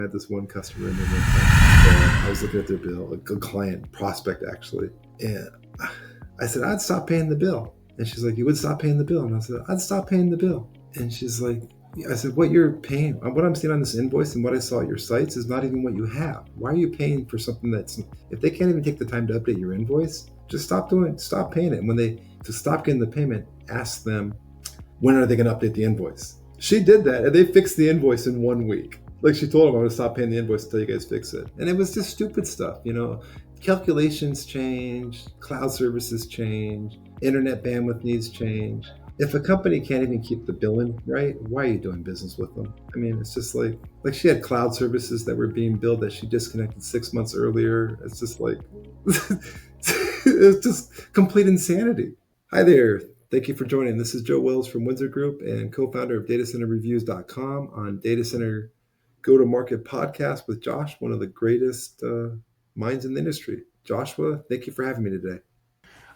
I had this one customer in there one time. I was looking at their bill, a good client, prospect actually. And I said, I'd stop paying the bill. And she's like, you would stop paying the bill? And I said, I'd stop paying the bill. And she's like, I said, what you're paying, what I'm seeing on this invoice and what I saw at your sites is not even what you have. Why are you paying for something that's, if they can't even take the time to update your invoice, just stop paying it. And to stop getting the payment, ask them, when are they going to update the invoice? She did that and they fixed the invoice in 1 week. Like she told them, I'm going to stop paying the invoice until you guys fix it. And it was just stupid stuff, calculations change, cloud services change, internet bandwidth needs change. If a company can't even keep the billing right, why are you doing business with them? I mean, it's just like she had cloud services that were being billed that she disconnected 6 months earlier. It's just like, it's just complete insanity. Hi there. Thank you for joining. This is Joe Wells from Winsor Group and co-founder of datacenterreviews.com on Data Center Go-to-Market podcast with Josh, one of the greatest minds in the industry. Joshua, thank you for having me today.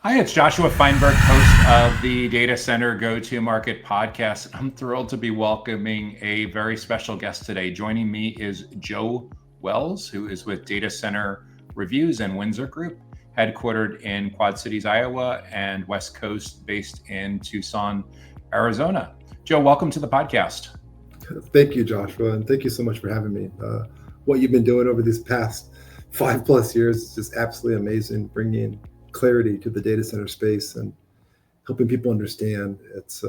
Hi, it's Joshua Feinberg, host of the Data Center Go-to-Market podcast. I'm thrilled to be welcoming a very special guest today. Joining me is Joe Wells, who is with Data Center Reviews and Winsor Group, headquartered in Quad Cities, Iowa, and West Coast, based in Tucson, Arizona. Joe, welcome to the podcast. Thank you, Joshua, and thank you so much for having me. What you've been doing over these past 5+ years is just absolutely amazing, bringing clarity to the data center space and helping people understand it's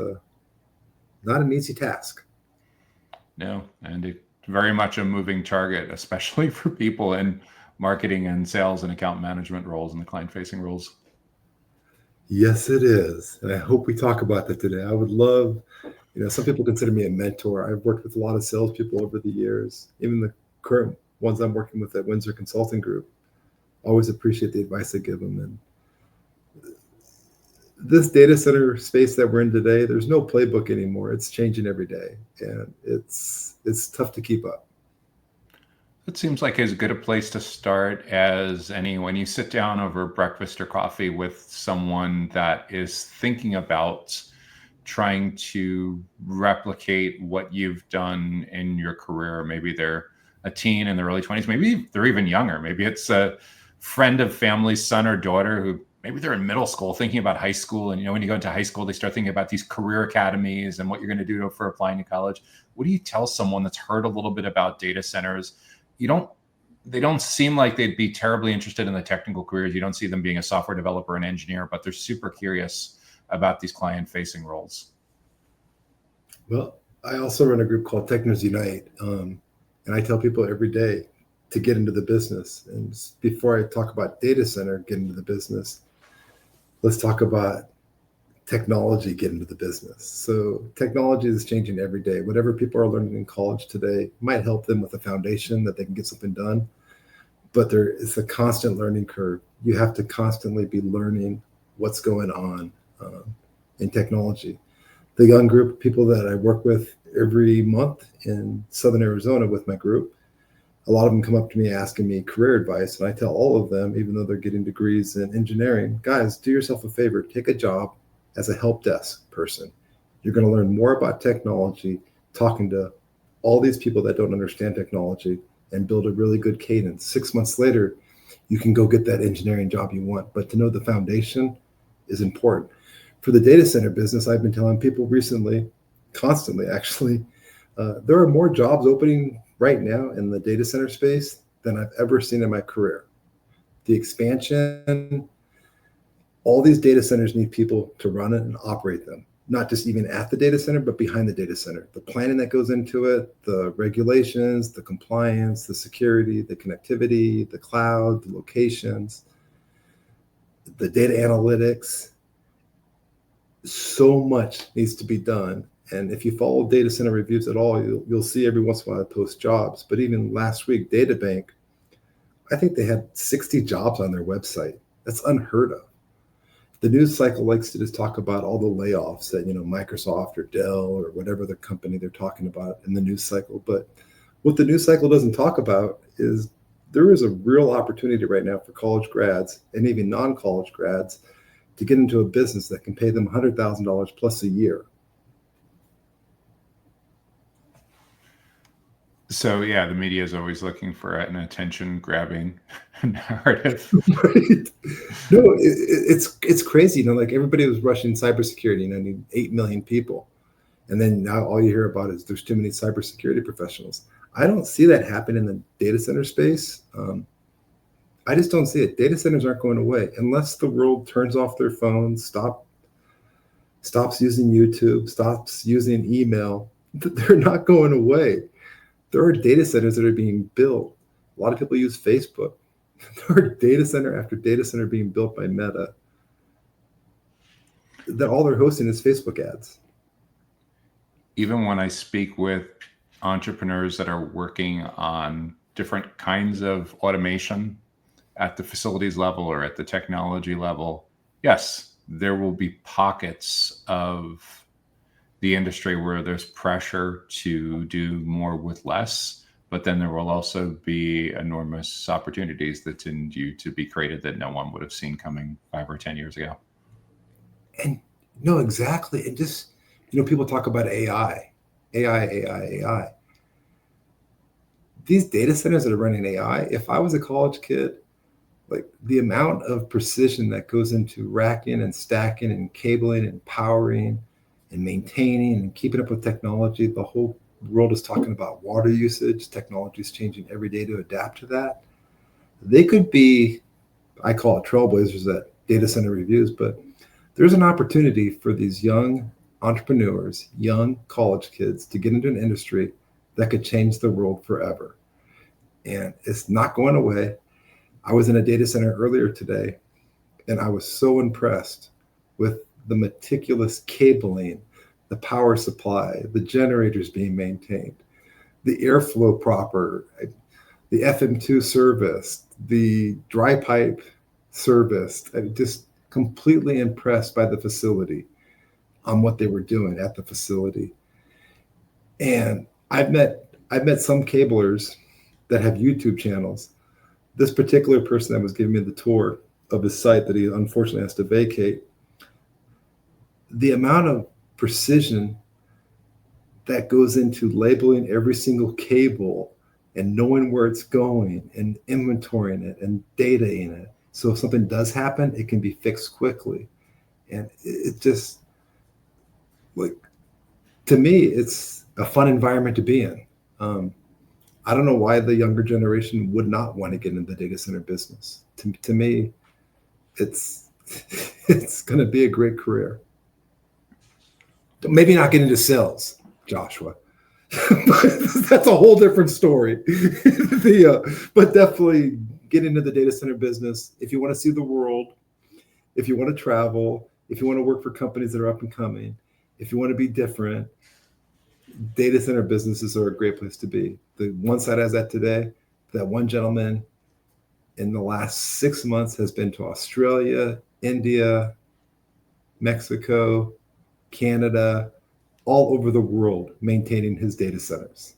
not an easy task. No, and it's very much a moving target, especially for people in marketing and sales and account management roles and the client-facing roles. Yes, it is. And I hope we talk about that today. I would love, some people consider me a mentor. I've worked with a lot of salespeople over the years, even the current ones I'm working with at Winsor Consulting Group. Always appreciate the advice I give them. And this data center space that we're in today, there's no playbook anymore. It's changing every day, and it's tough to keep up. It seems like as good a place to start as any when you sit down over breakfast or coffee with someone that is thinking about trying to replicate what you've done in your career. Maybe they're a teen in their early 20s, maybe they're even younger. Maybe it's a friend of family's son or daughter who maybe they're in middle school thinking about high school. And, when you go into high school, they start thinking about these career academies and what you're going to do for applying to college. What do you tell someone that's heard a little bit about data centers? They don't seem like they'd be terribly interested in the technical careers. You don't see them being a software developer, an engineer, but they're super curious about these client-facing roles. Well, I also run a group called Techners Unite, and I tell people every day to get into the business. And before I talk about data center, get into the business, let's talk about technology, get into the business. So technology is changing every day. Whatever people are learning in college today might help them with a foundation that they can get something done. But there is a constant learning curve. You have to constantly be learning what's going on in technology. The young group of people that I work with every month in Southern Arizona with my group, a lot of them come up to me asking me career advice. And I tell all of them, even though they're getting degrees in engineering, guys, do yourself a favor, take a job as a help desk person. You're going to learn more about technology, talking to all these people that don't understand technology, and build a really good cadence. 6 months later, you can go get that engineering job you want. But to know the foundation is important. For the data center business, I've been telling people recently, constantly actually, there are more jobs opening right now in the data center space than I've ever seen in my career. The expansion, all these data centers need people to run it and operate them, not just even at the data center, but behind the data center. The planning that goes into it, the regulations, the compliance, the security, the connectivity, the cloud, the locations, the data analytics. So much needs to be done. And if you follow data center reviews at all, you'll see every once in a while I post jobs. But even last week, DataBank, I think they had 60 jobs on their website. That's unheard of. The news cycle likes to just talk about all the layoffs that, Microsoft or Dell or whatever the company they're talking about in the news cycle. But what the news cycle doesn't talk about is there is a real opportunity right now for college grads and even non-college grads to get into a business that can pay them $100,000 plus a year. So yeah, the media is always looking for an attention-grabbing narrative. Right? No, it's crazy. Like everybody was rushing cybersecurity. Need 8 million people, and then now all you hear about is there's too many cybersecurity professionals. I don't see that happen in the data center space. I just don't see it. Data centers aren't going away unless the world turns off their phones, stops using YouTube, stops using email. They're not going away. There are data centers that are being built. A lot of people use Facebook. There are data center after data center being built by Meta that all they're hosting is Facebook ads. Even when I speak with entrepreneurs that are working on different kinds of automation at the facilities level or at the technology level, yes, there will be pockets of the industry where there's pressure to do more with less, but then there will also be enormous opportunities that continue to be created that no one would have seen coming 5 or 10 years ago. And no, exactly. And just, people talk about AI. These data centers that are running AI, if I was a college kid, like the amount of precision that goes into racking and stacking and cabling and powering and maintaining and keeping up with technology, the whole world is talking about water usage. Technology is changing every day to adapt to that. They could be, I call it trailblazers at data center reviews, but there's an opportunity for these young entrepreneurs, young college kids to get into an industry that could change the world forever. And it's not going away. I was in a data center earlier today, and I was so impressed with the meticulous cabling, the power supply, the generators being maintained, the airflow proper, the FM2 service, the dry pipe service. I'm just completely impressed by the facility on what they were doing at the facility. And I've met some cablers that have YouTube channels. This particular person that was giving me the tour of his site that he unfortunately has to vacate, the amount of precision that goes into labeling every single cable and knowing where it's going and inventorying it and dataing it. So if something does happen, it can be fixed quickly. And it just, like, to me, it's a fun environment to be in. I don't know why the younger generation would not want to get into the data center business. To me, it's going to be a great career. Maybe not get into sales, Joshua. That's a whole different story. But definitely get into the data center business. If you want to see the world, if you want to travel, if you want to work for companies that are up and coming, if you want to be different, data center businesses are a great place to be. The one side I was at today, that one gentleman in the last 6 months has been to Australia, India, Mexico, Canada, all over the world, maintaining his data centers.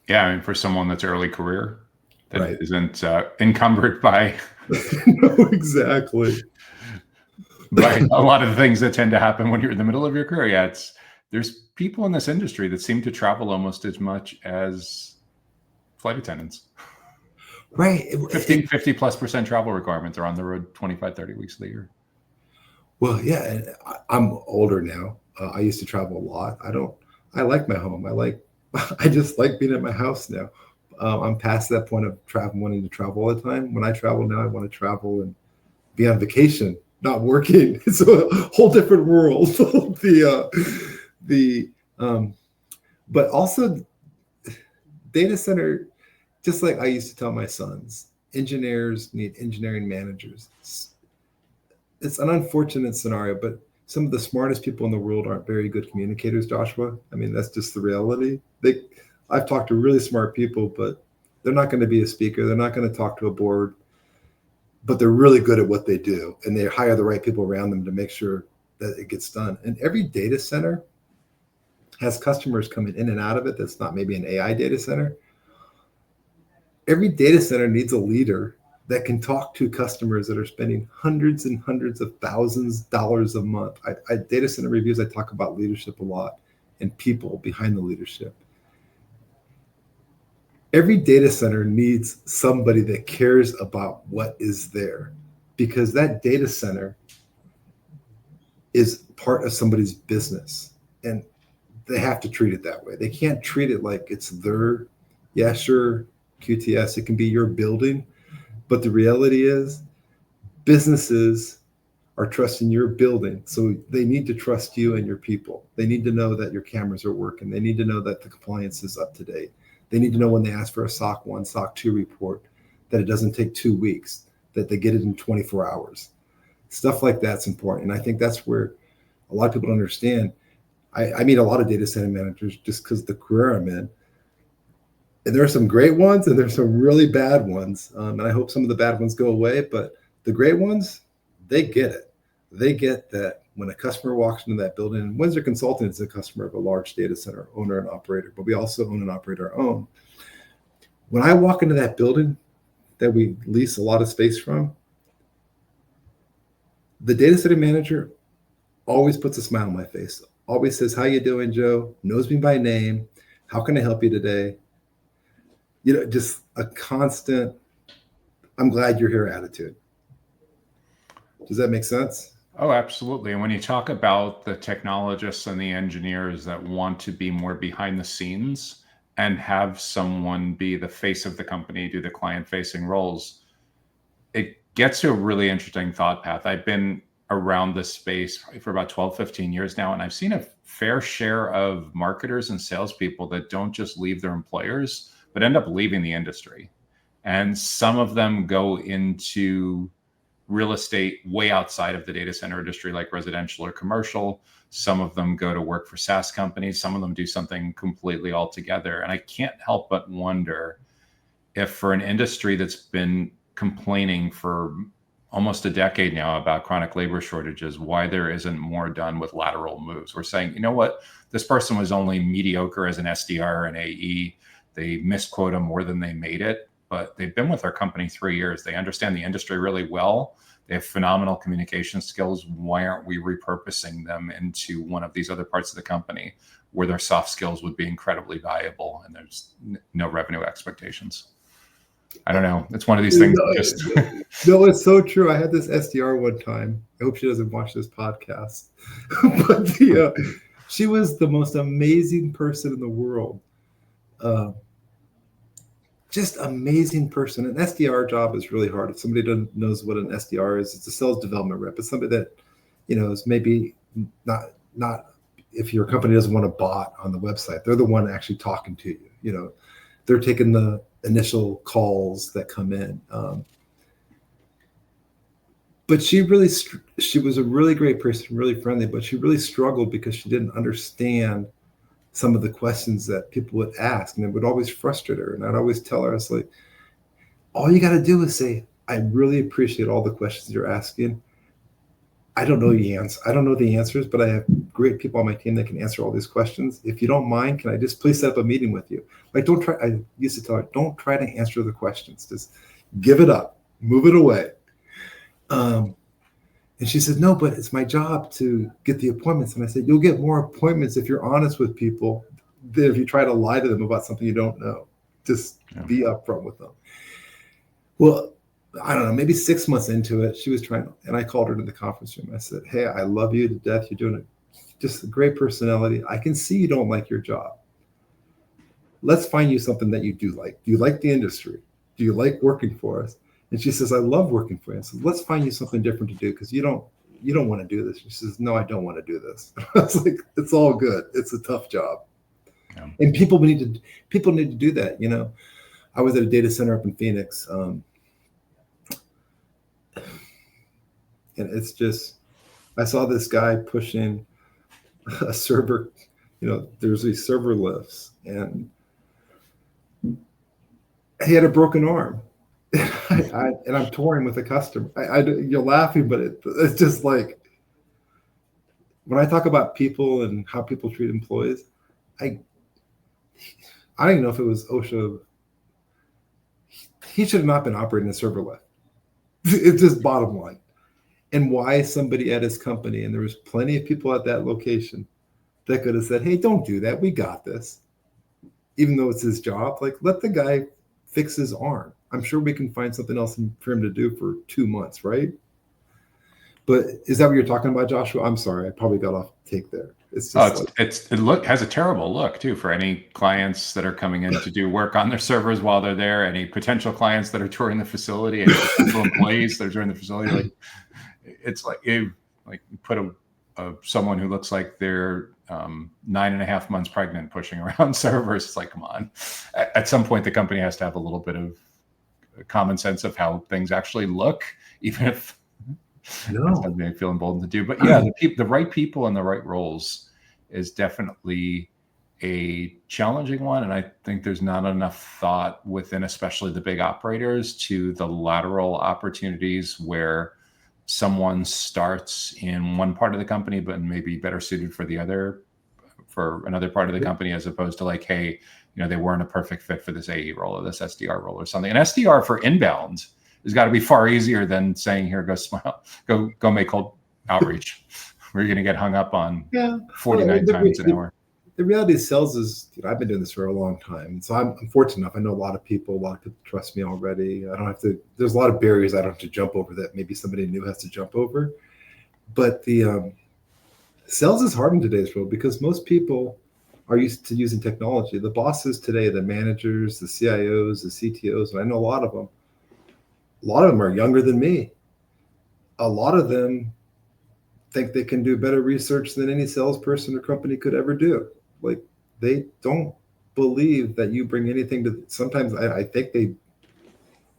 Yeah, I mean, for someone that's early career, that right. isn't encumbered by no, exactly. by a lot of the things that tend to happen when you're in the middle of your career. Yeah, there's people in this industry that seem to travel almost as much as flight attendants. Right. 50+% travel requirements are on the road 25, 30 weeks of the year. Well, yeah, I'm older now. I used to travel a lot. I like my home. I just like being at my house now. I'm past that point of wanting to travel all the time. When I travel now, I want to travel and be on vacation, not working. It's a whole different world. But also data center, just like I used to tell my sons, engineers need engineering managers. It's an unfortunate scenario, but some of the smartest people in the world aren't very good communicators, Joshua. I mean, that's just the reality. I've talked to really smart people, but they're not going to be a speaker. They're not going to talk to a board, but they're really good at what they do. And they hire the right people around them to make sure that it gets done. And every data center has customers coming in and out of it. That's not maybe an AI data center. Every data center needs a leader that can talk to customers that are spending hundreds and hundreds of thousands of dollars a month. Data center reviews, I talk about leadership a lot and people behind the leadership. every data center needs somebody that cares about what is there, because that data center is part of somebody's business, and they have to treat it that way. They can't treat it like it's their, yeah, sure, QTS, it can be your building, but the reality is businesses are trusting your building. So they need to trust you and your people. They need to know that your cameras are working. They need to know that the compliance is up to date. They need to know when they ask for a SOC 1, SOC 2 report, that it doesn't take 2 weeks, that they get it in 24 hours. Stuff like that's important. And I think that's where a lot of people don't understand. I meet a lot of data center managers just because of the career I'm in. And there are some great ones and there's some really bad ones. And I hope some of the bad ones go away, but the great ones, they get it. They get that when a customer walks into that building, and Winsor Consulting is a customer of a large data center owner and operator, but we also own and operate our own. When I walk into that building that we lease a lot of space from, the data center manager always puts a smile on my face, always says, "How you doing, Joe?" Knows me by name. "How can I help you today?" You know, just a constant, "I'm glad you're here" attitude. Does that make sense? Oh, absolutely. And when you talk about the technologists and the engineers that want to be more behind the scenes and have someone be the face of the company, do the client-facing roles, it gets to a really interesting thought path. I've been around this space for about 12, 15 years now, and I've seen a fair share of marketers and salespeople that don't just leave their employers, but end up leaving the industry. And some of them go into real estate way outside of the data center industry, like residential or commercial. Some of them go to work for SaaS companies. Some of them do something completely altogether. And I can't help but wonder if for an industry that's been complaining for almost a decade now about chronic labor shortages, why there isn't more done with lateral moves. We're saying, you know what, this person was only mediocre as an SDR and AE. They missed quota more than they made it, but they've been with our company 3 years. They understand the industry really well. They have phenomenal communication skills. Why aren't we repurposing them into one of these other parts of the company where their soft skills would be incredibly valuable and there's no revenue expectations? I don't know. It's one of these things. No, it's so true. I had this SDR one time. I hope she doesn't watch this podcast. But she was the most amazing person in the world. Just amazing person. An SDR job is really hard. If somebody doesn't knows what an SDR is, it's a sales development rep. It's somebody that, is maybe not if your company doesn't want a bot on the website, they're the one actually talking to you. They're taking the initial calls that come in. But she was a really great person, really friendly, but she really struggled because she didn't understand some of the questions that people would ask, and it would always frustrate her. And I'd always tell her, I was like, all you got to do is say, "I really appreciate all the questions you're asking. I don't know the answers, but I have great people on my team that can answer all these questions. If you don't mind, can I just please set up a meeting with you?" Like, I used to tell her, don't try to answer the questions. Just give it up, move it away. And she said, "No, but it's my job to get the appointments." And I said, "You'll get more appointments if you're honest with people than if you try to lie to them about something you don't know. Just be upfront with them." Well, I don't know, maybe 6 months into it, she was trying, and I called her to the conference room. I said, "Hey, I love you to death. You're doing just a great personality. I can see you don't like your job. Let's find you something that you do like. Do you like the industry? Do you like working for us?" And she says, "I love working for you." I said, "Let's find you something different to do because you don't want to do this." She says, "No, I don't want to do this." I was like, "It's all good. It's a tough job." Yeah. And people need to do that. I was at a data center up in Phoenix. And it's just, I saw this guy pushing a server, there's these server lifts, and he had a broken arm. And I'm touring with a customer. You're laughing, but it's just like, when I talk about people and how people treat employees, I don't even know if it was OSHA. He should have not been operating a server lift. It's just bottom line. And why somebody at his company, and there was plenty of people at that location that could have said, "Hey, don't do that. We got this." even though it's his job, like let the guy fix his arm. I'm sure we can find something else for him to do for 2 months, right? But is that what you're talking about, Joshua? I'm sorry, I probably got off take there. It's just it has a terrible look too for any clients that are coming in to do work on their servers while they're there. Any potential clients that are touring the facility, any potential employees that are touring the facility. Like it's like you put someone who looks like they're 9.5 months pregnant pushing around servers. It's like, come on. At some point, the company has to have a little bit of common sense of how things actually look, even if it's something they feel emboldened to do. But yeah, the right people in the right roles is definitely a challenging one. And I think there's not enough thought within, especially the big operators, to the lateral opportunities where someone starts in one part of the company, but maybe better suited for another part of the company, as opposed to like, hey, they weren't a perfect fit for this AE role or this SDR role or something. An SDR for inbound has got to be far easier than saying, here, go smile, go make cold outreach. We're going to get hung up on 49 times an hour. The reality of sales is, I've been doing this for a long time. So I'm fortunate enough. I know a lot of people trust me already. I don't have to, there's a lot of barriers I don't have to jump over that maybe somebody new has to jump over. But the sales is hard in today's world because most people are used to using technology. The bosses today, the managers, the CIOs, the CTOs, and I know a lot of them are younger than me. A lot of them think they can do better research than any salesperson or company could ever do. Like, they don't believe that you bring anything to. Sometimes I think they.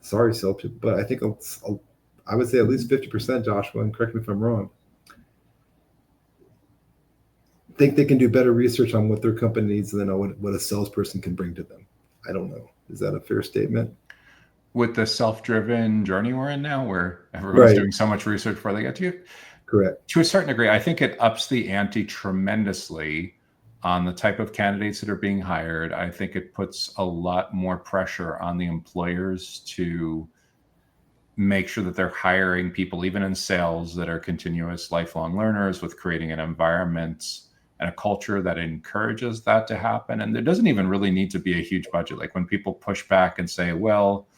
Sorry, salespeople, but I think I would say at least 50%, Joshua, and correct me if I'm wrong, think they can do better research on what their company needs than what a salesperson can bring to them. I don't know. Is that a fair statement? With the self-driven journey we're in now, where everyone's doing so much research before they get to you. Correct. To a certain degree, I think it ups the ante tremendously on the type of candidates that are being hired. I think it puts a lot more pressure on the employers to make sure that they're hiring people, even in sales, that are continuous lifelong learners, with creating an environment and a culture that encourages that to happen. And there doesn't even really need to be a huge budget. Like when people push back and say, well,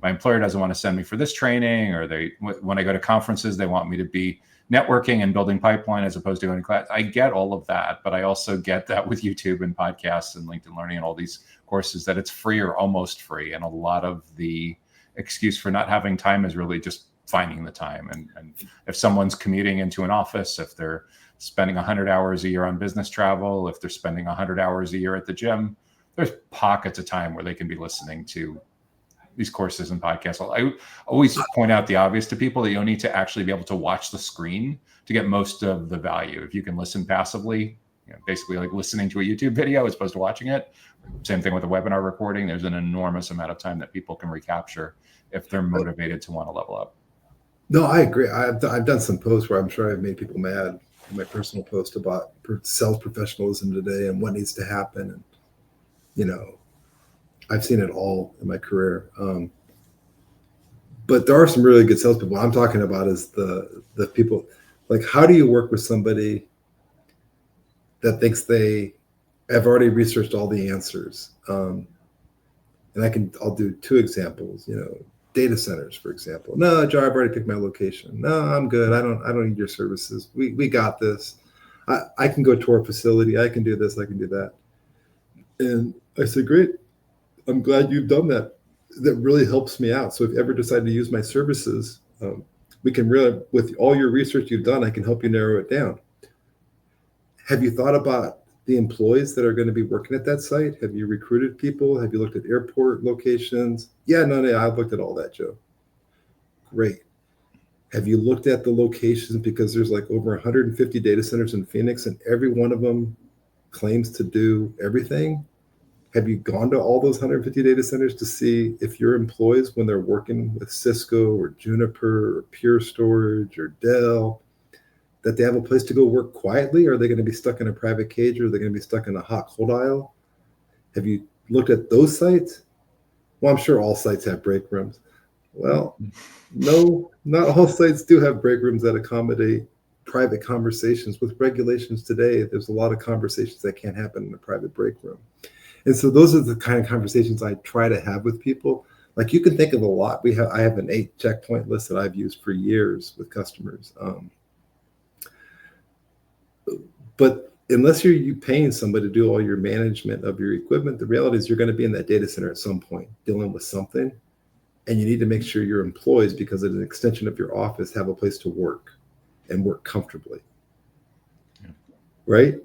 my employer doesn't want to send me for this training, or when I go to conferences, they want me to be networking and building pipeline as opposed to going to class. I get all of that, but I also get that with YouTube and podcasts and LinkedIn Learning and all these courses, that it's free or almost free. And a lot of the excuse for not having time is really just finding the time. And if someone's commuting into an office, if they're spending 100 hours a year on business travel, if they're spending 100 hours a year at the gym, there's pockets of time where they can be listening to these courses and podcasts. I always point out the obvious to people, that you don't need to actually be able to watch the screen to get most of the value. If you can listen passively, basically like listening to a YouTube video as opposed to watching it. Same thing with a webinar recording. There's an enormous amount of time that people can recapture if they're motivated to want to level up. No, I agree. I've done some posts where I'm sure I've made people mad. My personal post about sales professionalism today and what needs to happen. And, I've seen it all in my career. But there are some really good salespeople. What I'm talking about is the people, like, how do you work with somebody that thinks they have already researched all the answers? And I'll do 2 examples, data centers, for example. No, Jar, I've already picked my location. No, I'm good. I don't need your services. We got this. I can go tour a facility. I can do this. I can do that. And I said, great. I'm glad you've done that. That really helps me out. So if you ever decide to use my services, we can really, with all your research you've done, I can help you narrow it down. Have you thought about the employees that are going to be working at that site? Have you recruited people? Have you looked at airport locations? Yeah, no, I've looked at all that, Joe. Great. Have you looked at the locations? Because there's like over 150 data centers in Phoenix, and every one of them claims to do everything. Have you gone to all those 150 data centers to see if your employees, when they're working with Cisco or Juniper or Pure Storage or Dell, that they have a place to go work quietly? Or are they going to be stuck in a private cage, or are they going to be stuck in a hot cold aisle? Have you looked at those sites? Well, I'm sure all sites have break rooms. Well, no, not all sites do have break rooms that accommodate private conversations. With regulations today, there's a lot of conversations that can't happen in a private break room. And so those are the kind of conversations I try to have with people. Like you can think of a lot. I have an 8 checkpoint list that I've used for years with customers. But unless you paying somebody to do all your management of your equipment, the reality is you're going to be in that data center at some point dealing with something. And you need to make sure your employees, because it's an extension of your office, have a place to work and work comfortably. Yeah. Right?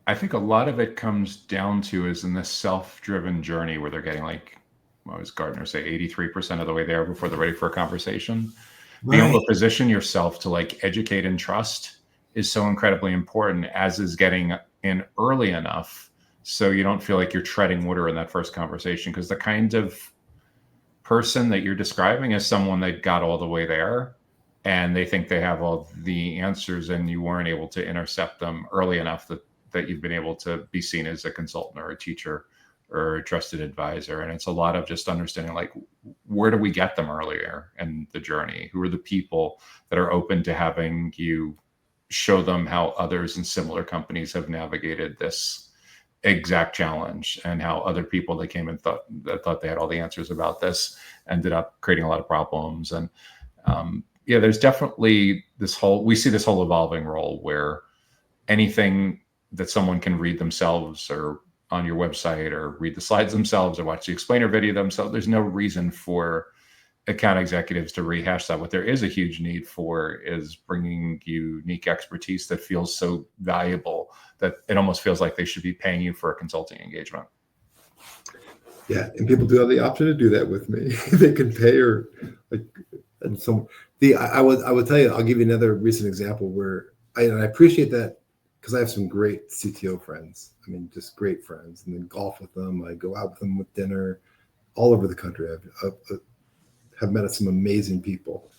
I think a lot of it comes down to is in this self-driven journey where they're getting like, what was Gartner say, 83% of the way there before they're ready for a conversation. Right. Being able to position yourself to like educate and trust is so incredibly important, as is getting in early enough so you don't feel like you're treading water in that first conversation. Because the kind of person that you're describing is someone that got all the way there and they think they have all the answers, and you weren't able to intercept them early enough that you've been able to be seen as a consultant or a teacher or a trusted advisor. And it's a lot of just understanding, like, where do we get them earlier in the journey? Who are the people that are open to having you show them how others in similar companies have navigated this exact challenge, and how other people that came and thought they had all the answers about this ended up creating a lot of problems. And there's definitely we see this whole evolving role where anything that someone can read themselves or on your website or read the slides themselves or watch the explainer video themselves, there's no reason for account executives to rehash that. What there is a huge need for is bringing unique expertise that feels so valuable that it almost feels like they should be paying you for a consulting engagement. Yeah, and people do have the option to do that with me. They can pay or like, and some. I would tell you, I'll give you another recent example where I appreciate that, because I have some great CTO friends. I mean, just great friends, and then golf with them. I go out with them with dinner all over the country. I have met some amazing people.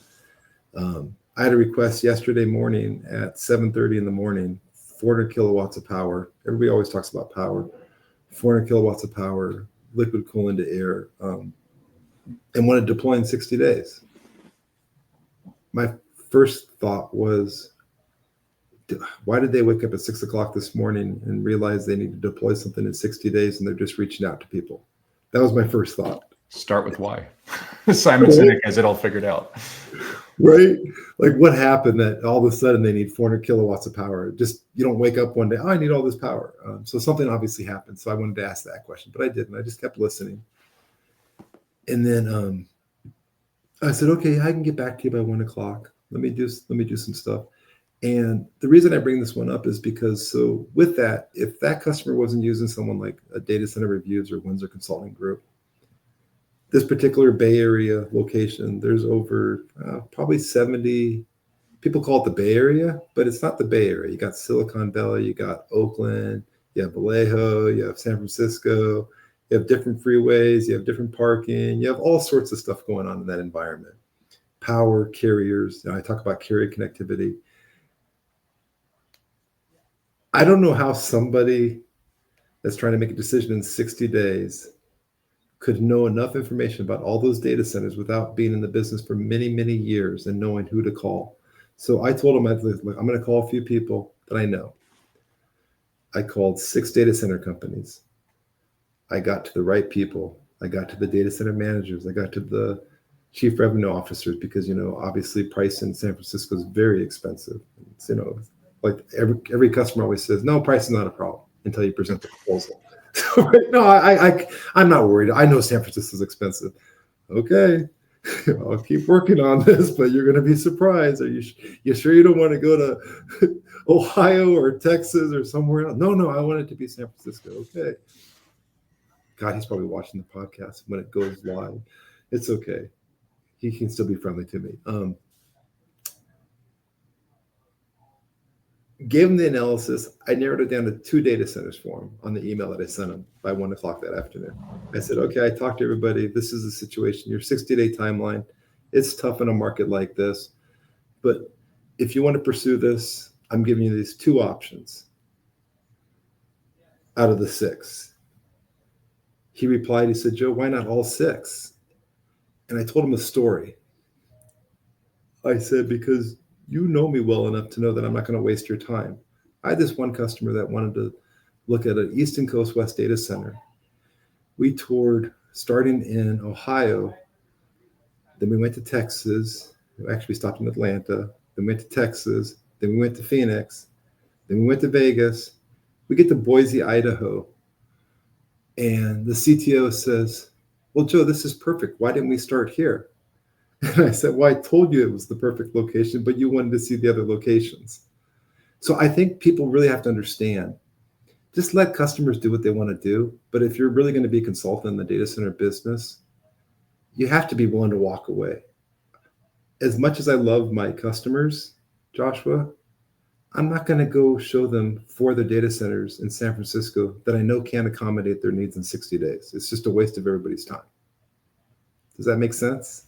I had a request yesterday morning at 7:30 in the morning, 400 kilowatts of power. Everybody always talks about power. 400 kilowatts of power, liquid cooling to air, and want to deploy in 60 days. My first thought was, why did they wake up at 6 o'clock this morning and realize they need to deploy something in 60 days and they're just reaching out to people? That was my first thought. Start with why. Simon Sinek has it all figured out. Right? Like, what happened that all of a sudden they need 400 kilowatts of power? Just, you don't wake up one day, I need all this power. So something obviously happened. So I wanted to ask that question, but I didn't. I just kept listening. And then I said, okay, I can get back to you by 1 o'clock. Let me do some stuff. And the reason I bring this one up is because, so with that, if that customer wasn't using someone like a Data Center Reviews or Winsor Consulting Group, this particular Bay Area location, there's over probably 70, people call it the Bay Area, but it's not the Bay Area. You got Silicon Valley, you got Oakland, you have Vallejo, you have San Francisco, you have different freeways, you have different parking, you have all sorts of stuff going on in that environment. Power, carriers, I talk about carrier connectivity. I don't know how somebody that's trying to make a decision in 60 days could know enough information about all those data centers without being in the business for many, many years and knowing who to call. So I told him, I'm going to call a few people that I know. I called 6 data center companies. I got to the right people. I got to the data center managers. I got to the chief revenue officers, because, obviously price in San Francisco is very expensive. It's, like every customer always says, no, price is not a problem until you present the proposal. No, I'm not worried. I know San Francisco is expensive. Okay, I'll keep working on this, but you're going to be surprised. Are you sure you don't want to go to Ohio or Texas or somewhere else? No, I want it to be San Francisco. Okay. God, he's probably watching the podcast when it goes live. It's okay. He can still be friendly to me. Gave him the analysis. I narrowed it down to 2 data centers for him on the email that I sent him by 1 o'clock that afternoon. I said, okay, I talked to everybody. This is the situation. Your 60-day timeline. It's tough in a market like this. But if you want to pursue this, I'm giving you these 2 options out of the 6. He replied, he said, Joe, why not all 6? And I told him a story. I said, because you know me well enough to know that I'm not going to waste your time. I had this one customer that wanted to look at an East and Coast West data center. We toured starting in Ohio, then we went to Texas. Actually, we stopped in Atlanta. Then we went to Texas. Then we went to Phoenix. Then we went to Vegas. We get to Boise, Idaho. And the CTO says, well, Joe, this is perfect. Why didn't we start here? And I said, well, I told you it was the perfect location, but you wanted to see the other locations. So I think people really have to understand, just let customers do what they want to do. But if you're really going to be a consultant in the data center business, you have to be willing to walk away. As much as I love my customers, Joshua, I'm not going to go show them 4 other data centers in San Francisco that I know can't accommodate their needs in 60 days. It's just a waste of everybody's time. Does that make sense?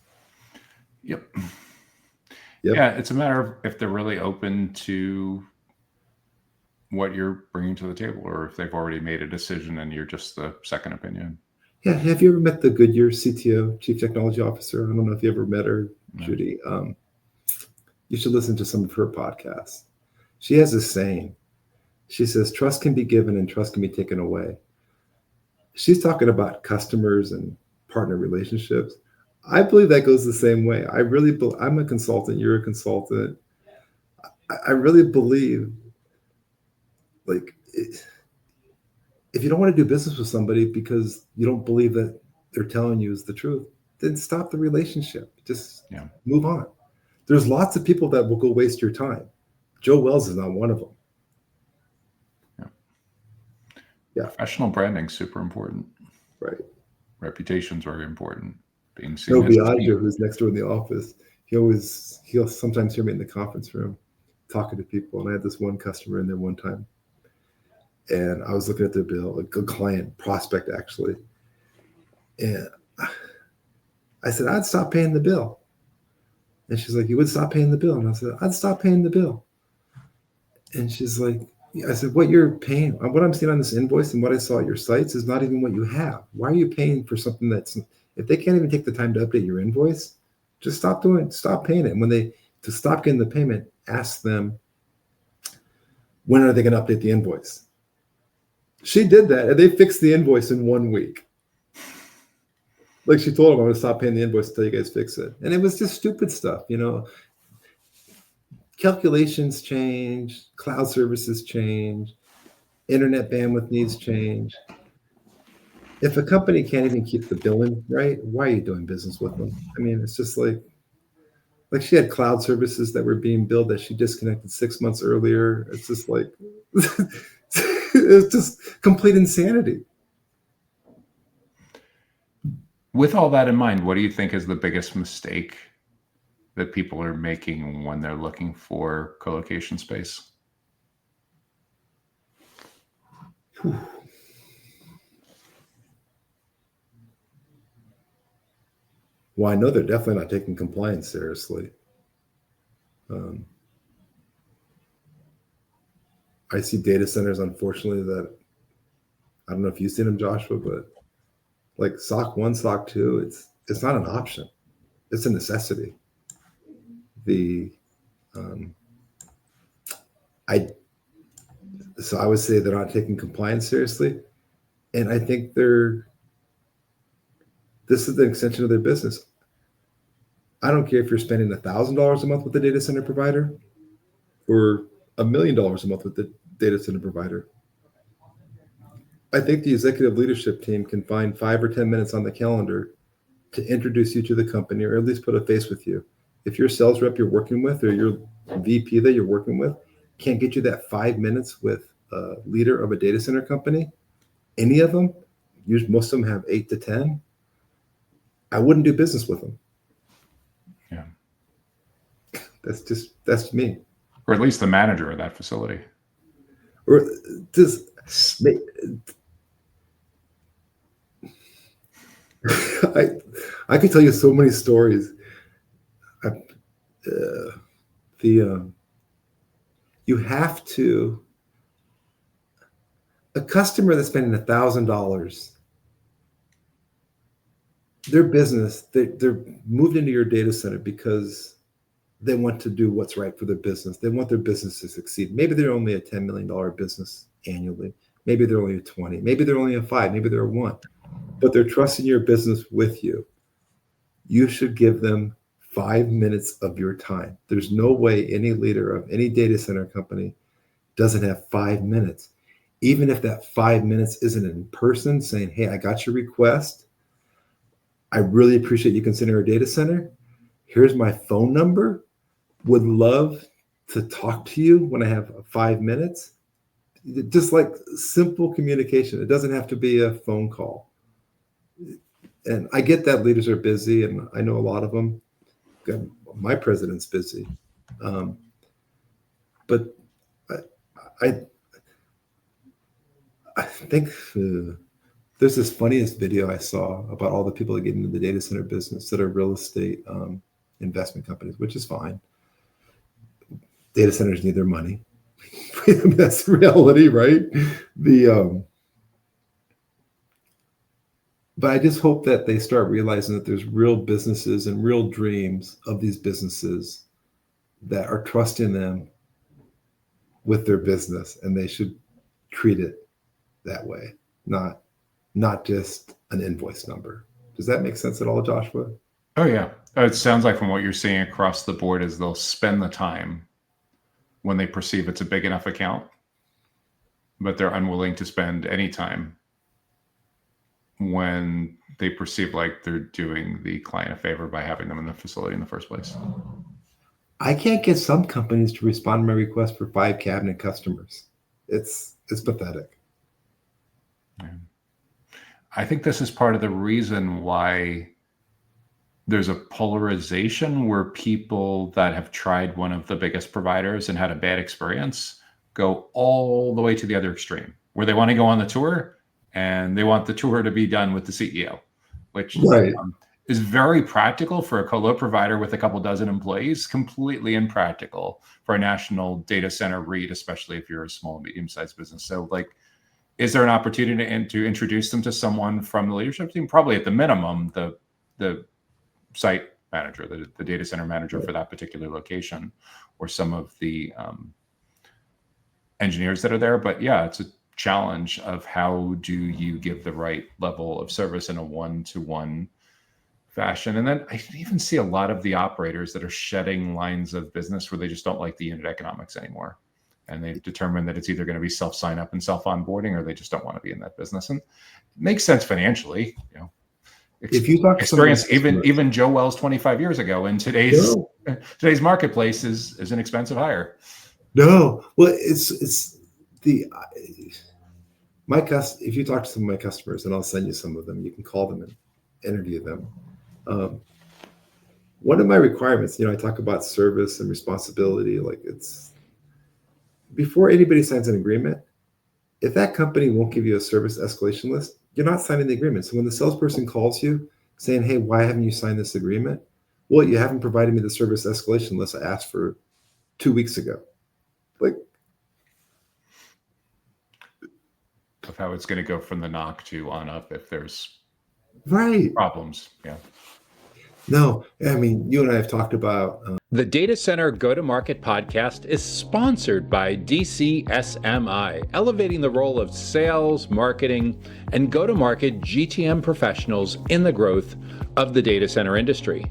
Yep. Yeah, it's a matter of if they're really open to what you're bringing to the table, or if they've already made a decision and you're just the second opinion. Yeah. Have you ever met the Goodyear CTO, Chief Technology Officer? I don't know if you ever met her, no. Judy. You should listen to some of her podcasts. She has this saying. She says, trust can be given and trust can be taken away. She's talking about customers and partner relationships. I believe that goes the same way. I really believe, I'm a consultant, you're a consultant. I really believe, like, if you don't want to do business with somebody because you don't believe that they're telling you is the truth, then stop the relationship. Just move on. There's lots of people that will go waste your time. Joe Wells is not one of them. Yeah. Professional branding is super important. Right. Reputation's very important. Being seen. No, Biagio, who's next door in the office, he'll sometimes hear me in the conference room talking to people. And I had this one customer in there one time. And I was looking at their bill, a good client, prospect actually. And I said, I'd stop paying the bill. And she's like, you would stop paying the bill? And I said, I'd stop paying the bill. And she's like, I said, what you're paying, what I'm seeing on this invoice and what I saw at your sites is not even what you have. Why are you paying for something that's, if they can't even take the time to update your invoice, just stop paying it. And when to stop getting the payment, ask them, when are they going to update the invoice? She did that, and they fixed the invoice in 1 week. Like she told them, I'm going to stop paying the invoice until you guys fix it. And it was just stupid stuff, Calculations change, cloud services change, internet bandwidth needs change. If a company can't even keep the billing right, why are you doing business with them? I mean, it's just like she had cloud services that were being billed that she disconnected 6 months earlier. It's just like, it's just complete insanity. With all that in mind, what do you think is the biggest mistake that people are making when they're looking for colocation space? Well, I know they're definitely not taking compliance seriously. I see data centers, unfortunately, that I don't know if you've seen them, Joshua, but like SOC 1, SOC 2, it's not an option. It's a necessity. So I would say they're not taking compliance seriously. And I think this is the extension of their business. I don't care if you're spending $1,000 a month with the data center provider or $1 million a month with the data center provider. I think the executive leadership team can find 5 or 10 minutes on the calendar to introduce you to the company, or at least put a face with you. If your sales rep you're working with or your VP that you're working with can't get you that 5 minutes with a leader of a data center company, any of them, most of them have 8 to 10, I wouldn't do business with them. Yeah. That's me. Or at least the manager of that facility. Or just I could tell you so many stories. You have to, a customer that's spending $1,000, their business, they're moved into your data center because they want to do what's right for their business. They want their business to succeed. Maybe they're only a $10 million business annually. Maybe they're only a 20. Maybe they're only a 5. Maybe they're a 1. but they're trusting your business with you. You should give them 5 minutes of your time. There's no way any leader of any data center company doesn't have 5 minutes. Even if that 5 minutes isn't in person, saying, hey, I got your request. I really appreciate you considering our data center. Here's my phone number. Would love to talk to you when I have 5 minutes. Just like simple communication. It doesn't have to be a phone call. And I get that leaders are busy, and I know a lot of them. My president's busy. But I think there's this funniest video I saw about all the people that get into the data center business that are real estate investment companies, which is fine. Data centers need their money. That's the reality, right? But I just hope that they start realizing that there's real businesses and real dreams of these businesses that are trusting them with their business, and they should treat it that way, not just an invoice number. Does that make sense at all, Joshua? Oh, yeah. It sounds like from what you're saying across the board is they'll spend the time when they perceive it's a big enough account, but they're unwilling to spend any time when they perceive like they're doing the client a favor by having them in the facility in the first place. I can't get some companies to respond to my request for 5 cabinet customers. It's pathetic. Yeah. I think this is part of the reason why there's a polarization where people that have tried one of the biggest providers and had a bad experience go all the way to the other extreme, where they want to go on the tour and they want the tour to be done with the CEO, which Right. Is very practical for a colo provider with a couple dozen employees, completely impractical for a national data center REIT, especially if you're a small, medium-sized business. So like, is there an opportunity to introduce them to someone from the leadership team? Probably at the minimum, the site manager, the data center manager for that particular location, or some of the engineers that are there. But yeah, it's a challenge of how do you give the right level of service in a one-to-one fashion. And then I even see a lot of the operators that are shedding lines of business where they just don't like the unit economics anymore. And they've determined that it's either going to be self-sign up and self-onboarding, or they just don't want to be in that business. And it makes sense financially, you know. If you talk experience, even Joe Wells 25 years ago, in today's marketplace is an expensive hire. No, well, it's the if you talk to some of my customers, and I'll send you some of them, you can call them and interview them. One of my requirements, I talk about service and responsibility, like it's before anybody signs an agreement, if that company won't give you a service escalation list, you're not signing the agreement. So when the salesperson calls you saying, hey, why haven't you signed this agreement? Well, you haven't provided me the service escalation list I asked for 2 weeks ago. Like, of how it's going to go from the knock to on up if there's problems. Yeah. No, I mean, you and I have talked about... The Data Center Go-to-Market podcast is sponsored by DCSMI, elevating the role of sales, marketing, and go-to-market GTM professionals in the growth of the data center industry.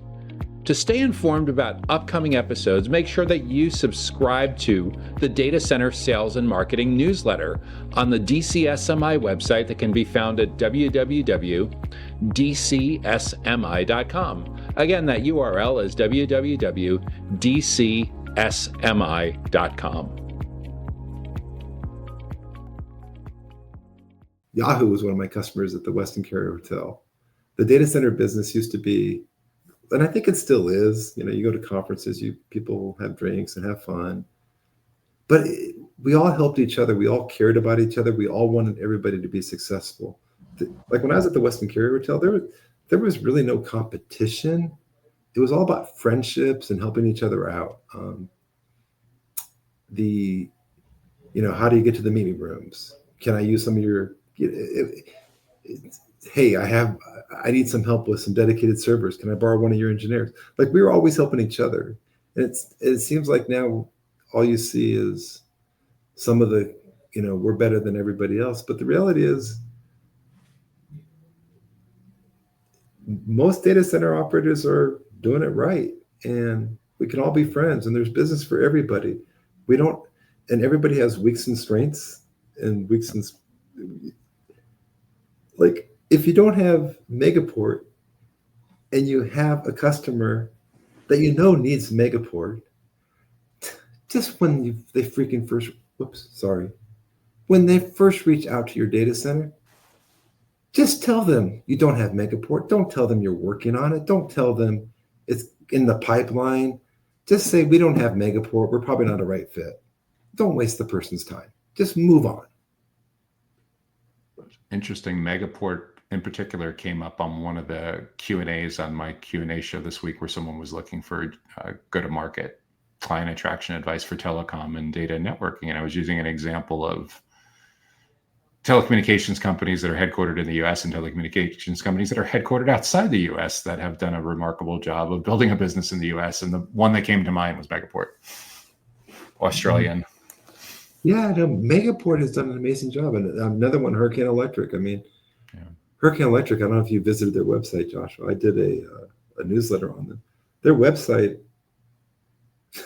To stay informed about upcoming episodes, make sure that you subscribe to the Data Center Sales and Marketing newsletter on the DCSMI website that can be found at www.dcsmi.com. Again, that URL is www.dcsmi.com. Yahoo was one of my customers at the Westin Carrier Hotel. The data center business used to be, and I think it still is, you go to conferences, people have drinks and have fun, but we all helped each other. We all cared about each other. We all wanted everybody to be successful. Like when I was at the Westin Carrier Hotel, there was really no competition. It was all about friendships and helping each other out. How do you get to the meeting rooms? Can I use some of your, hey, I need some help with some dedicated servers. Can I borrow one of your engineers? Like, we were always helping each other. And it seems like now all you see is some of the, we're better than everybody else. But the reality is most data center operators are doing it right, and we can all be friends, and there's business for everybody. We don't, and everybody has weaks and strengths and weaks and, like, if you don't have Megaport and you have a customer that you know needs Megaport, just when they freaking first, when they first reach out to your data center, just tell them you don't have Megaport. Don't tell them you're working on it. Don't tell them it's in the pipeline. Just say, we don't have Megaport. We're probably not a right fit. Don't waste the person's time. Just move on. Interesting. Megaport in particular came up on one of the Q&As on my Q&A show this week, where someone was looking for go-to-market client attraction advice for telecom and data networking. And I was using an example of telecommunications companies that are headquartered in the US and telecommunications companies that are headquartered outside the US that have done a remarkable job of building a business in the US. And the one that came to mind was Megaport, Australian. Yeah, no, Megaport has done an amazing job. And another one, Hurricane Electric. I mean, Hurricane Electric, I don't know if you visited their website, Joshua. I did a newsletter on them. Their website,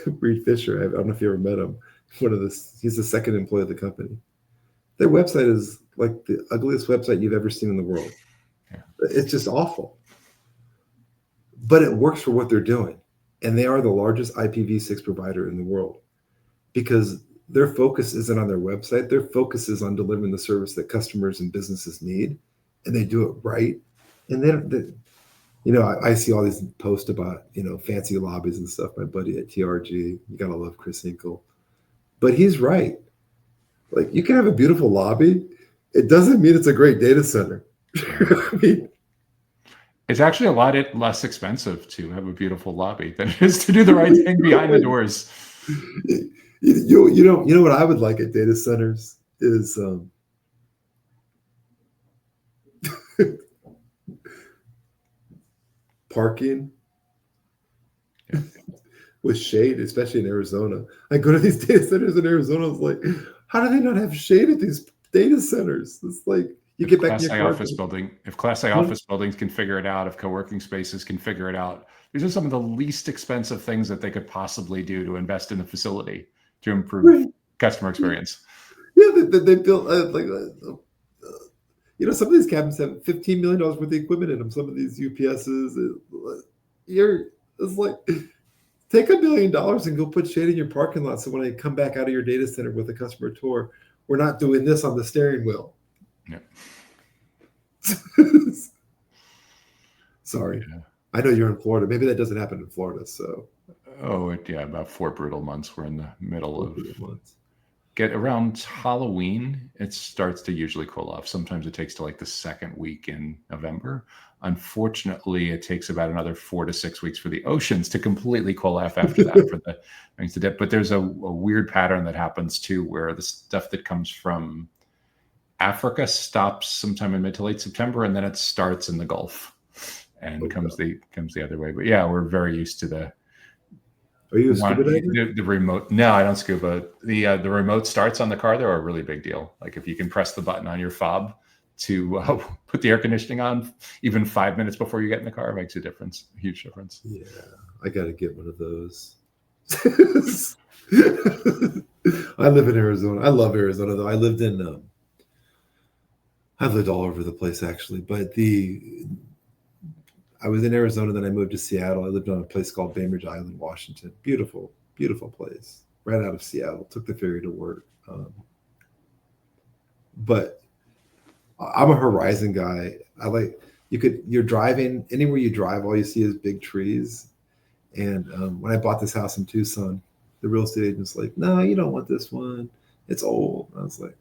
Reed Fisher, I don't know if you ever met him. He's the second employee of the company. Their website is like the ugliest website you've ever seen in the world. Yeah. It's just awful. But it works for what they're doing. And they are the largest IPv6 provider in the world, because their focus isn't on their website. Their focus is on delivering the service that customers and businesses need, and they do it right. And then, I see all these posts about, fancy lobbies and stuff. My buddy at TRG, you got to love Chris Hinkle. But he's right. Like, you can have a beautiful lobby. It doesn't mean it's a great data center. I mean, it's actually a lot less expensive to have a beautiful lobby than it is to do the right thing behind the doors. You know what I would like at data centers is parking with shade, especially in Arizona. I go to these data centers in Arizona. It's like, how do they not have shade at these data centers? It's like, you get back to your office building. If Class A office buildings can figure it out, if co-working spaces can figure it out, these are some of the least expensive things that they could possibly do to invest in the facility to improve customer experience. Yeah, they built some of these cabinets have $15 million worth of equipment in them. Some of these UPSs, it's like, take $1 million and go put shade in your parking lot. So when I come back out of your data center with a customer tour, we're not doing this on the steering wheel. Yeah. Sorry. Yeah. I know you're in Florida. Maybe that doesn't happen in Florida. So. About 4 brutal months. We're in the middle of months. Get around Halloween, it starts to usually cool off. Sometimes it takes to like the second week in November. Unfortunately, it takes about another 4 to 6 weeks for the oceans to completely cool off after that for the things to dip. But there's a weird pattern that happens too, where the stuff that comes from Africa stops sometime in mid to late September, and then it starts in the Gulf and comes the other way. But yeah, we're very used to the. Are you a scuba diver? The remote? No, I don't scuba. The remote starts on the car. They're a really big deal. Like, if you can press the button on your fob to put the air conditioning on, even 5 minutes before you get in the car, it makes a difference. A huge difference. Yeah, I got to get one of those. I live in Arizona. I love Arizona, though. I lived all over the place, actually. But I was in Arizona, then I moved to Seattle. I lived on a place called Bainbridge Island, Washington. Beautiful, beautiful place. Right out of Seattle. Took the ferry to work. But I'm a horizon guy. You're driving, anywhere you drive, all you see is big trees. And when I bought this house in Tucson, the real estate agent's like, no, you don't want this one. It's old. And I was like,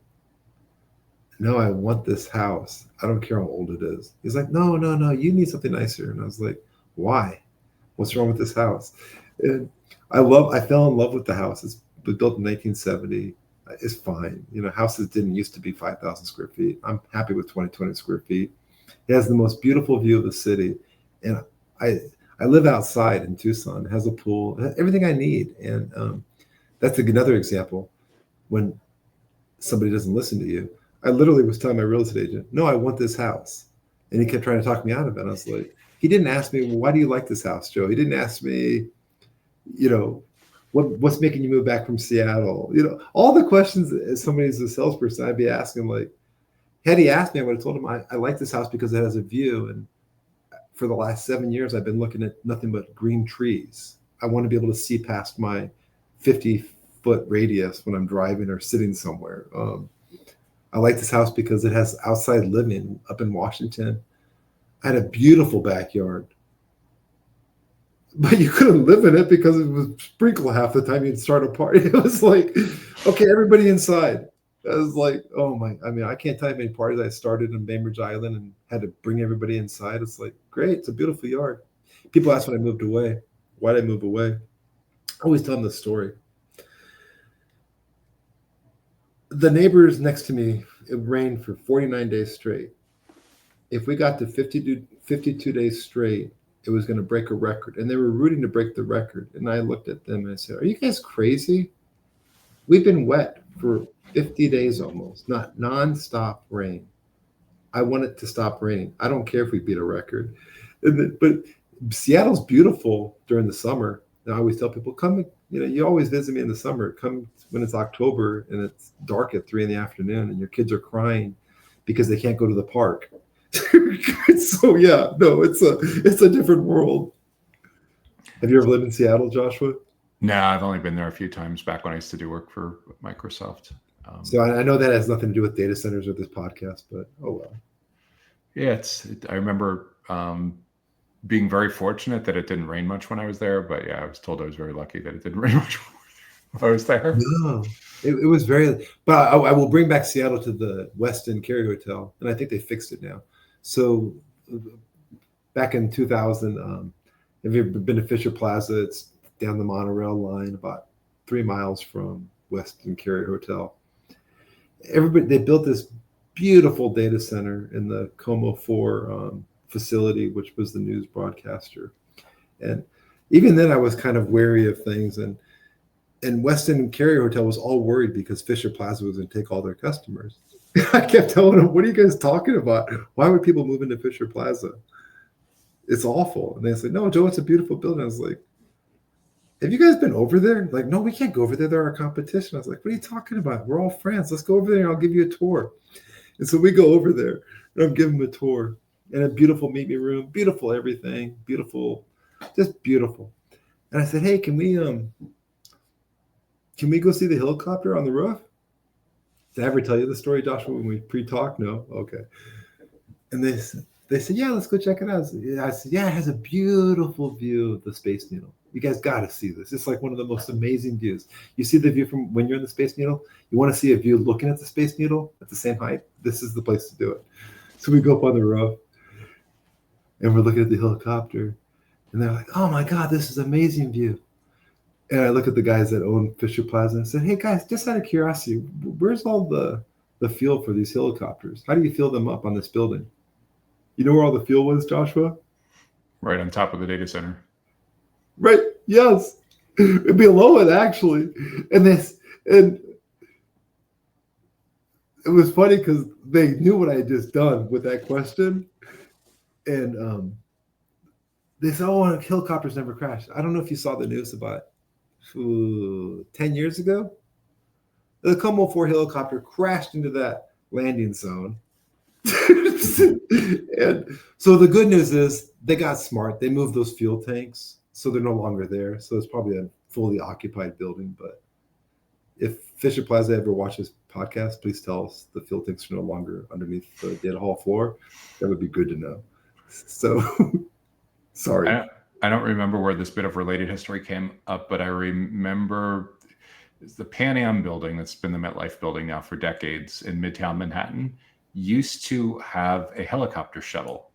no, I want this house. I don't care how old it is. He's like, no, you need something nicer. And I was like, why? What's wrong with this house? And I fell in love with the house. It was built in 1970. It's fine. Houses didn't used to be 5,000 square feet. I'm happy with 20 square feet. It has the most beautiful view of the city. And I live outside in Tucson. It has a pool, everything I need. And that's another example. When somebody doesn't listen to you, I literally was telling my real estate agent, no, I want this house. And he kept trying to talk me out of it. I was like, He didn't ask me, well, why do you like this house, Joe? He didn't ask me, you know, what's making you move back from Seattle? You know, all the questions as somebody who's a salesperson, I'd be asking, like, had he asked me, I would have told him, I like this house because it has a view. And for the last 7 years, I've been looking at nothing but green trees. I want to be able to see past my 50-foot radius when I'm driving or sitting somewhere. I like this house because it has outside living up in Washington. I had a beautiful backyard, but you couldn't live in it because it was sprinkle half the time you'd start a party. It was like, okay, everybody inside. I was like, oh my, I mean, I can't tell you how many parties I started in Bainbridge Island and had to bring everybody inside. It's like, great, it's a beautiful yard. People ask when I moved away, why did I move away? I always tell them the story. The neighbors next to me, it rained for 49 days straight. If we got to 52 days straight, it was going to break a record. And they were rooting to break the record. And I looked at them and I said, are you guys crazy? We've been wet for 50 days almost, not nonstop rain. I want it to stop raining. I don't care if we beat a record. But Seattle's beautiful during the summer. And I always tell people, come, you always visit me in the summer. Come when it's October and it's dark at 3 p.m. and your kids are crying because they can't go to the park. So yeah, no, it's a different world. Have you ever lived in Seattle, Joshua? No, I've only been there a few times back when I used to do work for Microsoft. So I know that has nothing to do with data centers or this podcast, but oh well. Yeah, I remember being very fortunate that it didn't rain much when I was there, but yeah, I was told I was very lucky that it didn't rain much when I was there. No, it was very, but I will bring back Seattle to the Westin Cary Hotel, and I think they fixed it now. So back in 2000, have you ever been to Fisher Plaza? It's down the monorail line, about 3 miles from Westin Cary Hotel. They built this beautiful data center in the Como 4 facility, which was the news broadcaster. And even then I was kind of wary of things. And Westin Cary Hotel was all worried because Fisher Plaza was going to take all their customers. I kept telling them, what are you guys talking about? Why would people move into Fisher Plaza? It's awful. And they said, no, Joe, it's a beautiful building. I was like, have you guys been over there? Like, no, we can't go over there. They're our competition. I was like, what are you talking about? We're all friends. Let's go over there and I'll give you a tour. And so we go over there and I'm giving them a tour and a beautiful meet me room, beautiful everything, beautiful, just beautiful. And I said, hey, can we go see the helicopter on the roof? Did I ever tell you the story, Joshua, when we pre-talk? No? Okay. And they said, yeah, let's go check it out. I said, yeah, it has a beautiful view of the Space Needle. You guys got to see this. It's like one of the most amazing views. You see the view from when you're in the Space Needle? You want to see a view looking at the Space Needle at the same height? This is the place to do it. So we go up on the roof and we're looking at the helicopter and they're like, oh my God, this is an amazing view. And I look at the guys that own Fisher Plaza and said, hey guys, just out of curiosity, where's all the fuel for these helicopters? How do you fill them up on this building? You know where all the fuel was, Joshua? Right on top of the data center. Right. Yes. Below it, actually. And it was funny because they knew what I had just done with that question. And they said, oh, helicopters never crashed. I don't know if you saw the news about 10 years ago. The Como 4 helicopter crashed into that landing zone. And so the good news is they got smart. They moved those fuel tanks, so they're no longer there. So it's probably a fully occupied building. But if Fisher Plaza ever watches podcast, please tell us the fuel tanks are no longer underneath the data hall floor. That would be good to know. So sorry. I don't remember where this bit of related history came up, but I remember the Pan Am building that's been the MetLife building now for decades in Midtown Manhattan used to have a helicopter shuttle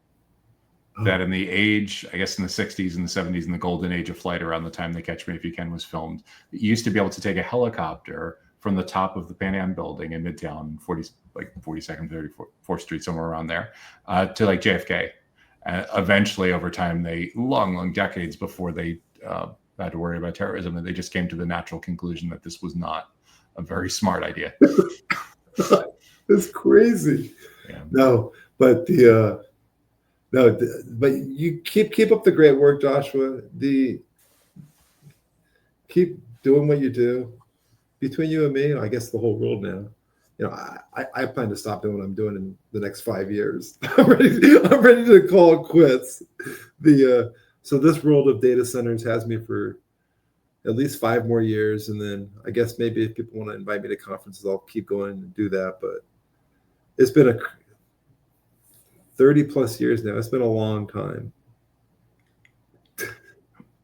that in the age, I guess in the 60s and the 70s, in the golden age of flight around the time The Catch Me If You Can was filmed, it used to be able to take a helicopter from the top of the Pan Am building in Midtown, 42nd, 34th Street, somewhere around there, to like JFK. Eventually, over time, long decades before they had to worry about terrorism, and they just came to the natural conclusion that this was not a very smart idea. It's crazy. Yeah. No, but the No, but you keep up the great work, Joshua. Keep doing what you do. Between you and me, and I guess the whole world now, I plan to stop doing what I'm doing in the next 5 years. I'm ready to call it quits. So this world of data centers has me for at least 5 more years, and then I guess maybe if people want to invite me to conferences, I'll keep going and do that. But it's been a 30 plus years now. It's been a long time.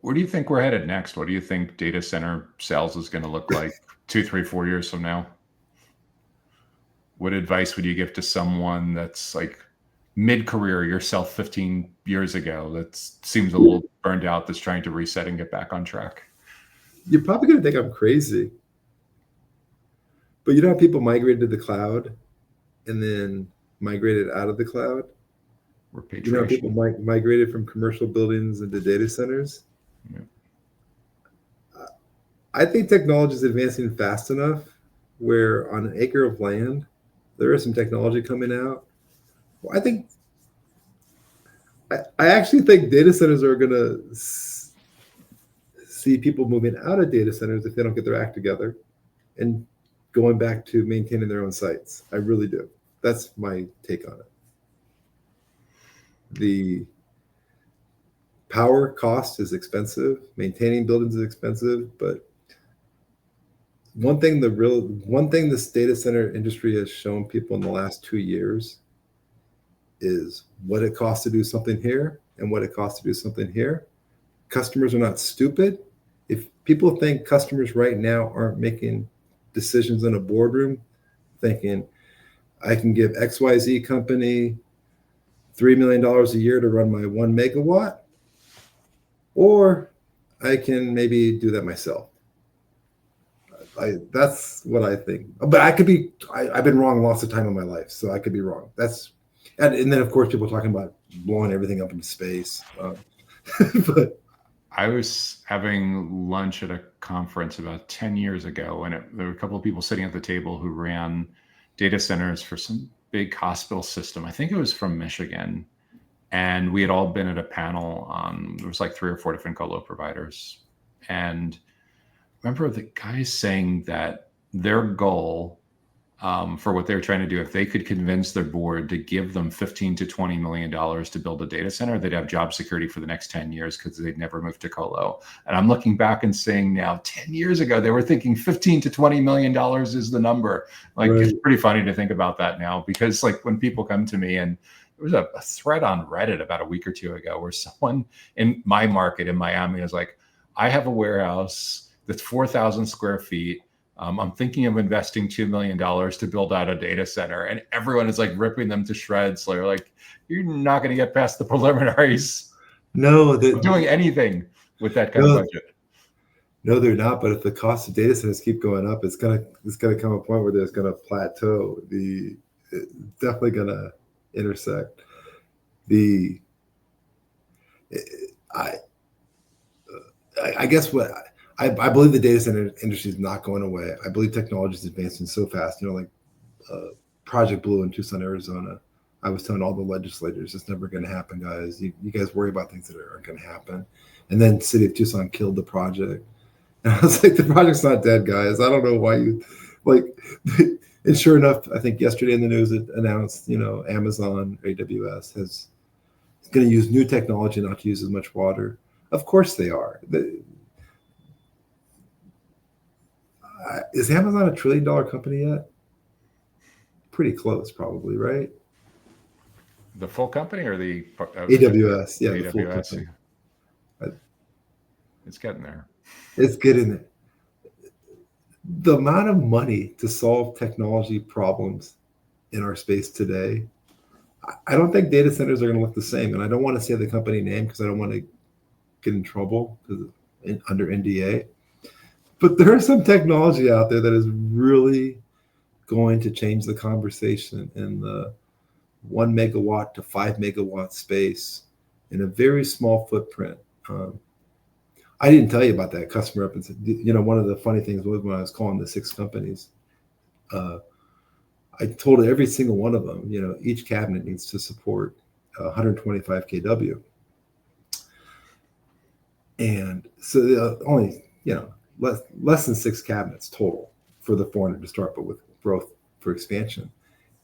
Where do you think we're headed next? What do you think data center sales is going to look like 2, 3, 4 years from now? What advice would you give to someone that's like mid-career, yourself 15 years ago, that seems a little burned out, that's trying to reset and get back on track? You're probably going to think I'm crazy. But you know how people migrated to the cloud and then migrated out of the cloud? You know how people migrated from commercial buildings into data centers? Yeah. I think technology is advancing fast enough where on an acre of land, there is some technology coming out. Well, I actually think data centers are going to see people moving out of data centers if they don't get their act together and going back to maintaining their own sites. I really do. That's my take on it. The power cost is expensive. Maintaining buildings is expensive, but one thing this data center industry has shown people in the last 2 years is what it costs to do something here and what it costs to do something here. Customers are not stupid. If people think customers right now aren't making decisions in a boardroom thinking, I can give XYZ company $3 million a year to run my 1 megawatt, or I can maybe do that myself. That's what I think. But I could be, I've been wrong lots of time in my life, so I could be wrong. And then of course people talking about blowing everything up into space. But I was having lunch at a conference about 10 years ago, and there were a couple of people sitting at the table who ran data centers for some big hospital system. I think it was from Michigan. And we had all been at a panel. There was like 3 or 4 different colo providers. And I remember the guys saying that their goal for what they were trying to do, if they could convince their board to give them $15 to $20 million to build a data center, they'd have job security for the next 10 years because they'd never moved to colo. And I'm looking back and saying now, 10 years ago, they were thinking $15 to $20 million is the number. Like, right. It's pretty funny to think about that now, because like when people come to me, and there was a thread on Reddit about a week or 2 ago where someone in my market in Miami was like, I have a warehouse that's 4,000 square feet. I'm thinking of investing $2 million to build out a data center, and everyone is like ripping them to shreds. They're like, you're not going to get past the preliminaries. No, they're doing anything with that kind of budget. No, they're not. But if the cost of data centers keep going up, it's gonna come a point where there's gonna plateau. It's definitely gonna intersect. I guess what. I believe the data center industry is not going away. I believe technology is advancing so fast. Like Project Blue in Tucson, Arizona. I was telling all the legislators, it's never going to happen, guys. You guys worry about things that aren't going to happen. And then City of Tucson killed the project. And I was like, the project's not dead, guys. I don't know why you like. And sure enough, I think yesterday in the news it announced, Amazon, AWS is going to use new technology not to use as much water. Of course they are. Is Amazon $1 trillion company yet? Pretty close, probably, right? The full company or the AWS? Yeah, AWS. The full company. It's getting there. It's getting there. The amount of money to solve technology problems in our space today, I don't think data centers are going to look the same. And I don't want to say the company name because I don't want to get in trouble under NDA. But there is some technology out there that is really going to change the conversation in the 1 megawatt to 5 megawatt space in a very small footprint. I didn't tell you about that customer up. One of the funny things was when I was calling the 6 companies, I told every single one of them, each cabinet needs to support 125 kW. And so only, less than 6 cabinets total for the 400 to start, but with growth for expansion.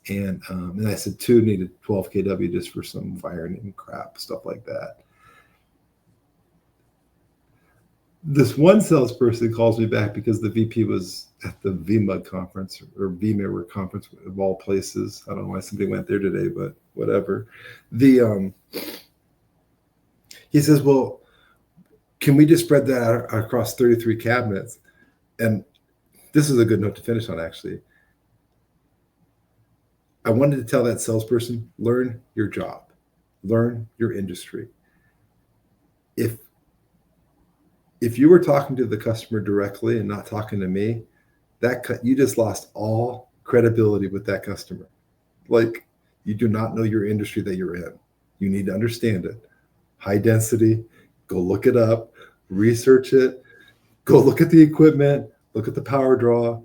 And I said 2 needed 12 kW just for some wiring and crap, stuff like that. This one salesperson calls me back because the VP was at the VMUG conference or VMware conference of all places. I don't know why somebody went there today, but whatever. He says, well, can we just spread that out across 33 cabinets? And this is a good note to finish on, actually. I wanted to tell that salesperson, learn your job, learn your industry. If you were talking to the customer directly and not talking to me, you just lost all credibility with that customer. Like, you do not know your industry that you're in. You need to understand it. High density, go look it up, research it, go look at the equipment, look at the power draw,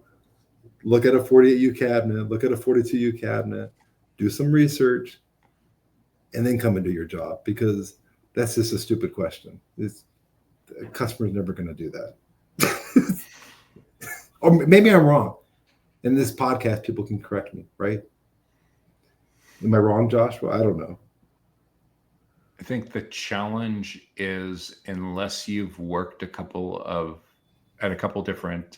look at a 48U cabinet, look at a 42U cabinet, do some research, and then come and do your job, because that's just a stupid question. The customer's never going to do that. Or maybe I'm wrong. In this podcast, people can correct me, right? Am I wrong, Joshua? I don't know. I think the challenge is, unless you've worked at a couple different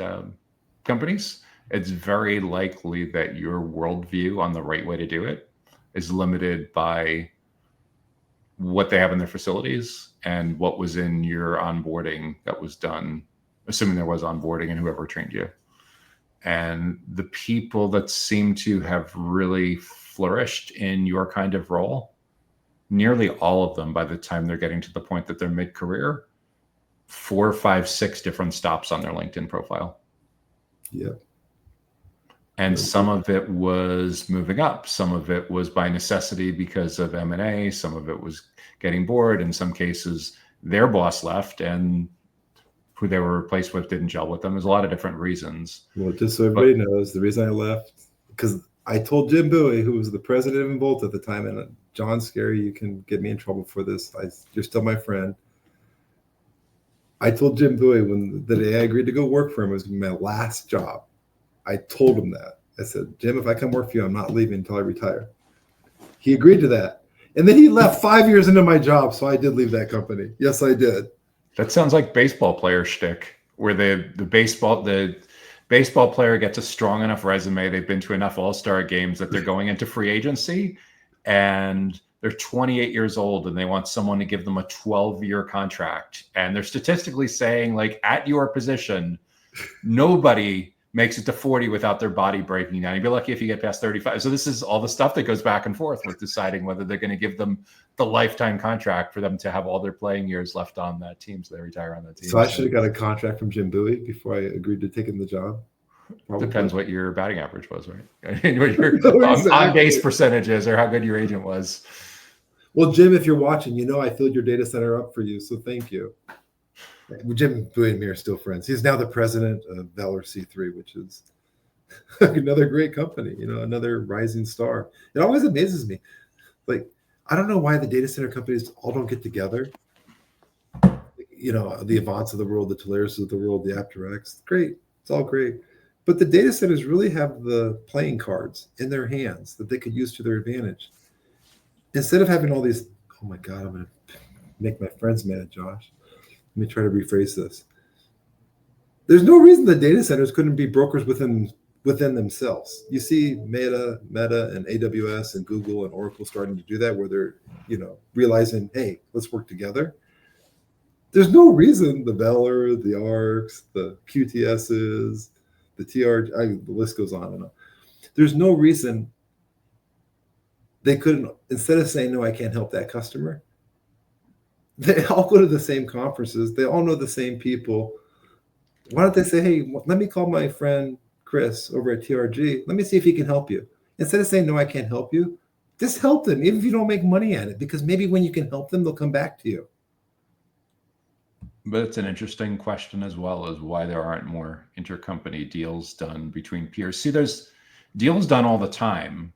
companies, it's very likely that your worldview on the right way to do it is limited by what they have in their facilities and what was in your onboarding that was done, assuming there was onboarding and whoever trained you. And the people that seem to have really flourished in your kind of role, nearly all of them, by the time they're getting to the point that they're mid-career, 4, 5, 6 different stops on their LinkedIn profile. Yeah. And some of it was moving up. Some of it was by necessity because of M&A. Some of it was getting bored. In some cases, their boss left and who they were replaced with didn't gel with them. There's a lot of different reasons. Well, just so everybody knows, the reason I left, because I told Jim Buie, who was the president of Avant at the time, and John Scarry, you can get me in trouble for this. You're still my friend. I told Jim Buie when the day I agreed to go work for him, it was my last job. I told him that. I said, Jim, if I come work for you, I'm not leaving until I retire. He agreed to that. And then he left 5 years into my job, so I did leave that company. Yes, I did. That sounds like baseball player shtick, where the baseball player gets a strong enough resume, they've been to enough all-star games that they're going into free agency, and they're 28 years old, and they want someone to give them a 12-year contract. And they're statistically saying, like, at your position, nobody makes it to 40 without their body breaking down. You'd be lucky if you get past 35. So this is all the stuff that goes back and forth with deciding whether they're going to give them the lifetime contract for them to have all their playing years left on that team, so they retire on that team. So I should have got a contract from Jim Buie before I agreed to taking the job. Probably. Depends what your batting average was, right? What your on-base percentage is, or how good your agent was. Well, Jim, if you're watching, I filled your data center up for you, so thank you. Jim Buie and me are still friends. He's now the president of Valor C3, which is another great company, another rising star. It always amazes me. Like, I don't know why the data center companies all don't get together. The Avants of the world, the Telarus of the world, the Apterex. Great. It's all great. But the data centers really have the playing cards in their hands that they could use to their advantage. Instead of having all these, oh my God, I'm going to make my friends mad, Josh. Let me try to rephrase this. There's no reason the data centers couldn't be brokers within themselves. You see Meta and AWS and Google and Oracle starting to do that, where they're, realizing, hey, let's work together. There's no reason the Valor, the ARCs, the QTSs, the the list goes on and on. There's no reason they couldn't, instead of saying, no, I can't help that customer, they all go to the same conferences. They all know the same people. Why don't they say, hey, let me call my friend Chris over at TRG. Let me see if he can help you. Instead of saying, no, I can't help you, just help them, even if you don't make money at it, because maybe when you can help them, they'll come back to you. But it's an interesting question as well, as why there aren't more intercompany deals done between peers. See, there's deals done all the time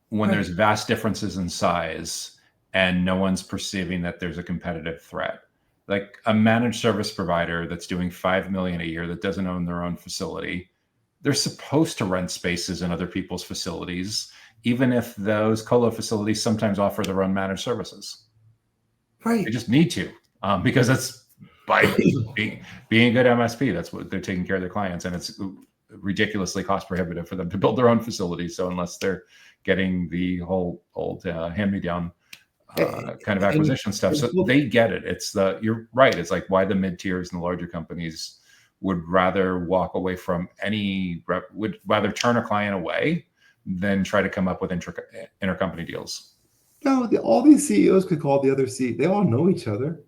when there's vast differences in size and no one's perceiving that there's a competitive threat. Like a managed service provider that's doing $5 million a year that doesn't own their own facility, they're supposed to rent spaces in other people's facilities, even if those colo facilities sometimes offer their own managed services. Right. They just need to, because that's by being a good MSP. That's what they're taking care of their clients, and it's ridiculously cost prohibitive for them to build their own facilities. So unless they're getting the whole old hand-me-down kind of acquisition stuff, so they get it. You're right. It's like why the mid-tiers and the larger companies would rather walk away from would rather turn a client away than try to come up with intercompany deals. No, all these CEOs could call the other CEO. They all know each other.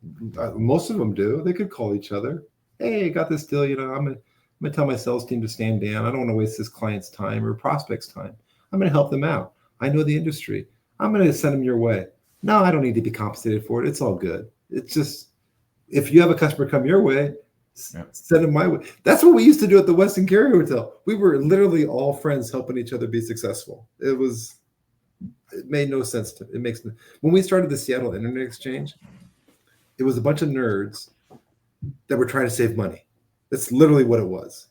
Most of them do. They could call each other. Hey, got this deal. I'm gonna tell my sales team to stand down. I don't want to waste this client's time or prospect's time. I'm gonna help them out. I know the industry. I'm gonna send them your way. No, I don't need to be compensated for it. It's all good. It's just if you have a customer come your way, send them my way. That's what we used to do at the Westin Cary Hotel. We were literally all friends helping each other be successful. It made no sense to when we started the Seattle Internet Exchange, it was a bunch of nerds that were trying to save money. That's literally what it was.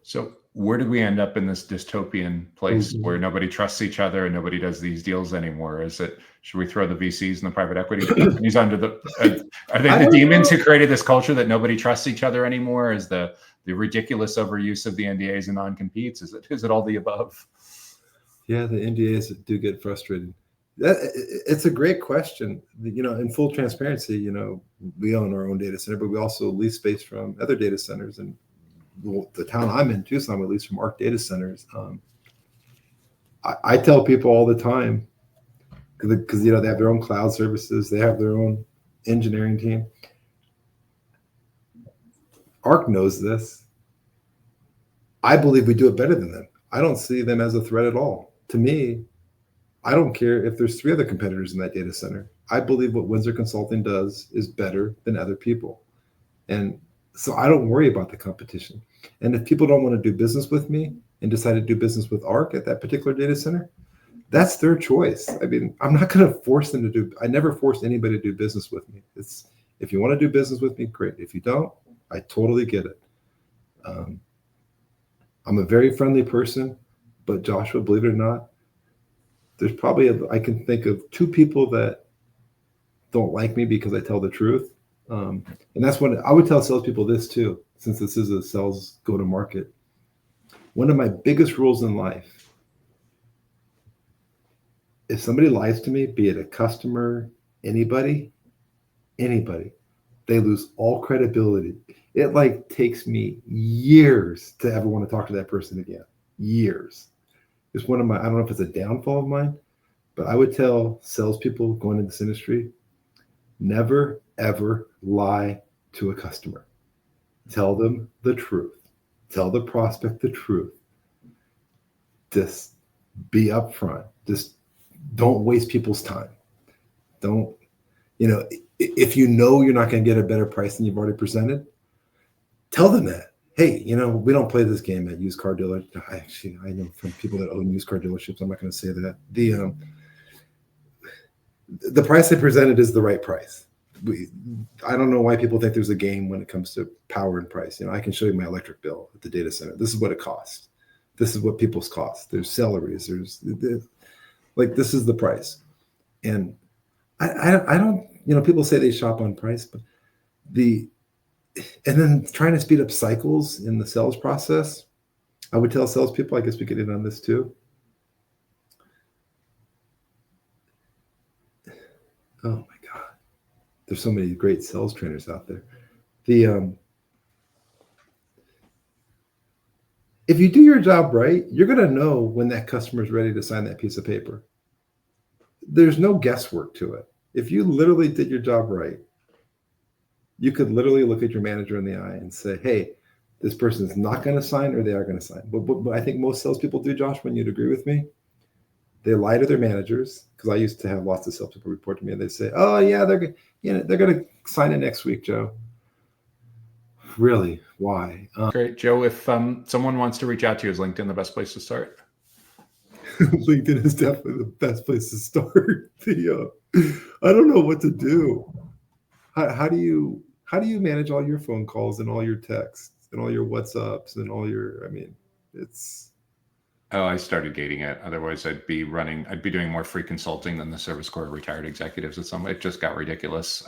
So where did we end up in this dystopian place where nobody trusts each other and nobody does these deals anymore? Should we throw the VCs and the private equity companies under are they the demons who created this culture that nobody trusts each other anymore? Is the ridiculous overuse of the NDAs and non-competes? Is it all the above? Yeah, the NDAs do get frustrated. It's a great question. In full transparency, we own our own data center, but we also lease space from other data centers. And the town I'm in, Tucson, we lease from ARC data centers. I tell people all the time, because they have their own cloud services, they have their own engineering team. ARC knows this. I believe we do it better than them. I don't see them as a threat at all. To me, I don't care if there's 3 other competitors in that data center. I believe what Winsor Consulting does is better than other people. And so I don't worry about the competition. And if people don't want to do business with me and decide to do business with ARC at that particular data center, that's their choice. I mean, I'm not going to force them to I never force anybody to do business with me. If you want to do business with me, great. If you don't, I totally get it. I'm a very friendly person, but Joshua, believe it or not, there's probably I can think of 2 people that don't like me because I tell the truth. And that's when I would tell salespeople this too, since this is a sales go-to-market. One of my biggest rules in life, if somebody lies to me, be it a customer, anybody, they lose all credibility. It takes me years to ever want to talk to that person again. Years. It's one of my, I don't know if it's a downfall of mine, but I would tell salespeople going into this industry, never, ever lie to a customer. Tell them the truth. Tell the prospect the truth. Just be upfront. Just don't waste people's time. Don't, if you're not going to get a better price than you've already presented, tell them that. Hey, we don't play this game at used car dealers. I know from people that own used car dealerships, I'm not going to say that. The price they presented is the right price. I don't know why people think there's a game when it comes to power and price. I can show you my electric bill at the data center. This is what it costs. This is what people's cost. There's salaries. This is the price. And I don't, people say they shop on price, but and then trying to speed up cycles in the sales process, I would tell salespeople, I guess we could end on this too. Oh my God. There's so many great sales trainers out there. If you do your job right, you're going to know when that customer is ready to sign that piece of paper. There's no guesswork to it. If you literally did your job right, you could literally look at your manager in the eye and say, hey, this person is not going to sign or they are going to sign. But I think most salespeople do, Josh, when you'd agree with me. They lie to their managers, because I used to have lots of salespeople report to me and they say, oh, yeah, they're going to sign it next week, Joe. Really? Why? Great. Joe, if someone wants to reach out to you, is LinkedIn the best place to start? LinkedIn is definitely the best place to start. I don't know what to do. How do you manage all your phone calls and all your texts and all your WhatsApps and all your? I mean, it's. Oh, I started gating it. Otherwise, I'd be doing more free consulting than the Service Corps retired executives at some. It just got ridiculous.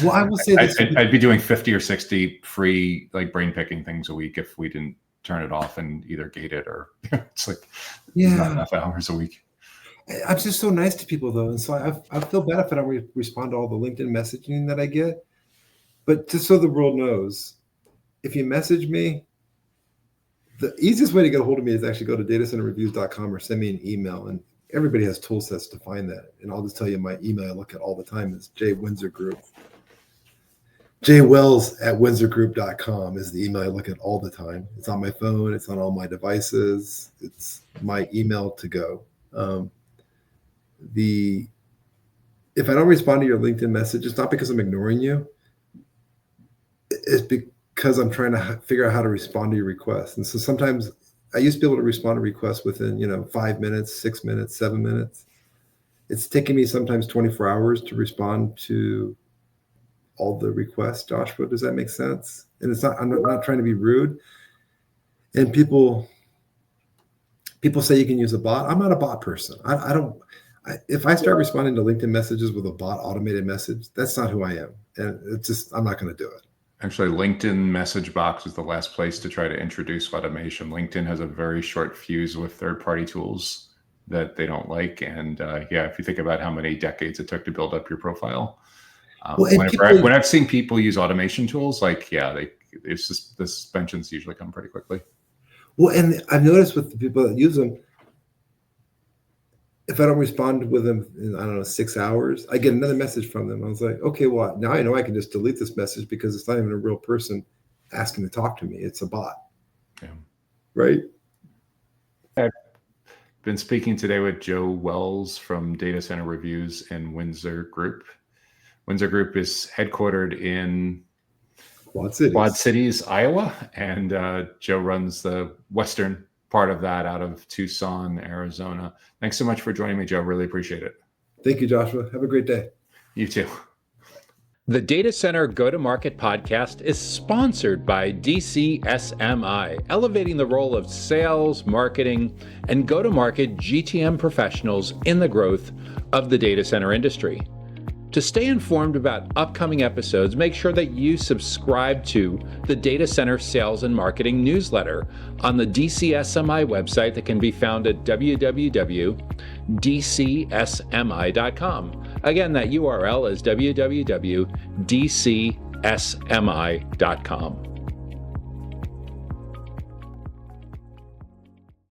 Well, I will say this. I'd be doing 50 or 60 free brain picking things a week if we didn't turn it off and either gate it or it's like not enough hours a week. I'm just so nice to people though, and so I feel bad if I don't respond to all the LinkedIn messaging that I get. But just so the world knows, if you message me, the easiest way to get a hold of me is actually go to datacenterreviews.com or send me an email. And everybody has tool sets to find that. And I'll just tell you my email I look at all the time is jwinsorgroup. jwells@windsorgroup.com is the email I look at all the time. It's on my phone. It's on all my devices. It's my email to go. If I don't respond to your LinkedIn message, it's not because I'm ignoring you. It's because I'm trying to figure out how to respond to your requests. And so sometimes I used to be able to respond to requests within, 5 minutes, 6 minutes, 7 minutes. It's taking me sometimes 24 hours to respond to all the requests. Joshua, does that make sense? And I'm not trying to be rude. And people say you can use a bot. I'm not a bot person. If I start responding to LinkedIn messages with a bot automated message, that's not who I am. And I'm not going to do it. Actually, LinkedIn message box is the last place to try to introduce automation. LinkedIn has a very short fuse with third-party tools that they don't like. And if you think about how many decades it took to build up your profile, when I've seen people use automation tools, the suspensions usually come pretty quickly. Well, and I've noticed with the people that use them, if I don't respond with them in, 6 hours, I get another message from them. I was like, okay, well, now I know I can just delete this message because it's not even a real person asking to talk to me. It's a bot. Yeah. Right? I've been speaking today with Joe Wells from Data Center Reviews and Winsor Group. Winsor Group is headquartered in Quad Cities, Iowa, and Joe runs the western part of that out of Tucson, Arizona. Thanks so much for joining me, Joe. Really appreciate it. Thank you, Joshua. Have a great day. You too. The Data Center Go-to-Market podcast is sponsored by DCSMI, elevating the role of sales, marketing, and go-to-market GTM professionals in the growth of the data center industry. To stay informed about upcoming episodes, make sure that you subscribe to the Data Center Sales and Marketing newsletter on the DCSMI website that can be found at www.dcsmi.com. Again, that URL is www.dcsmi.com.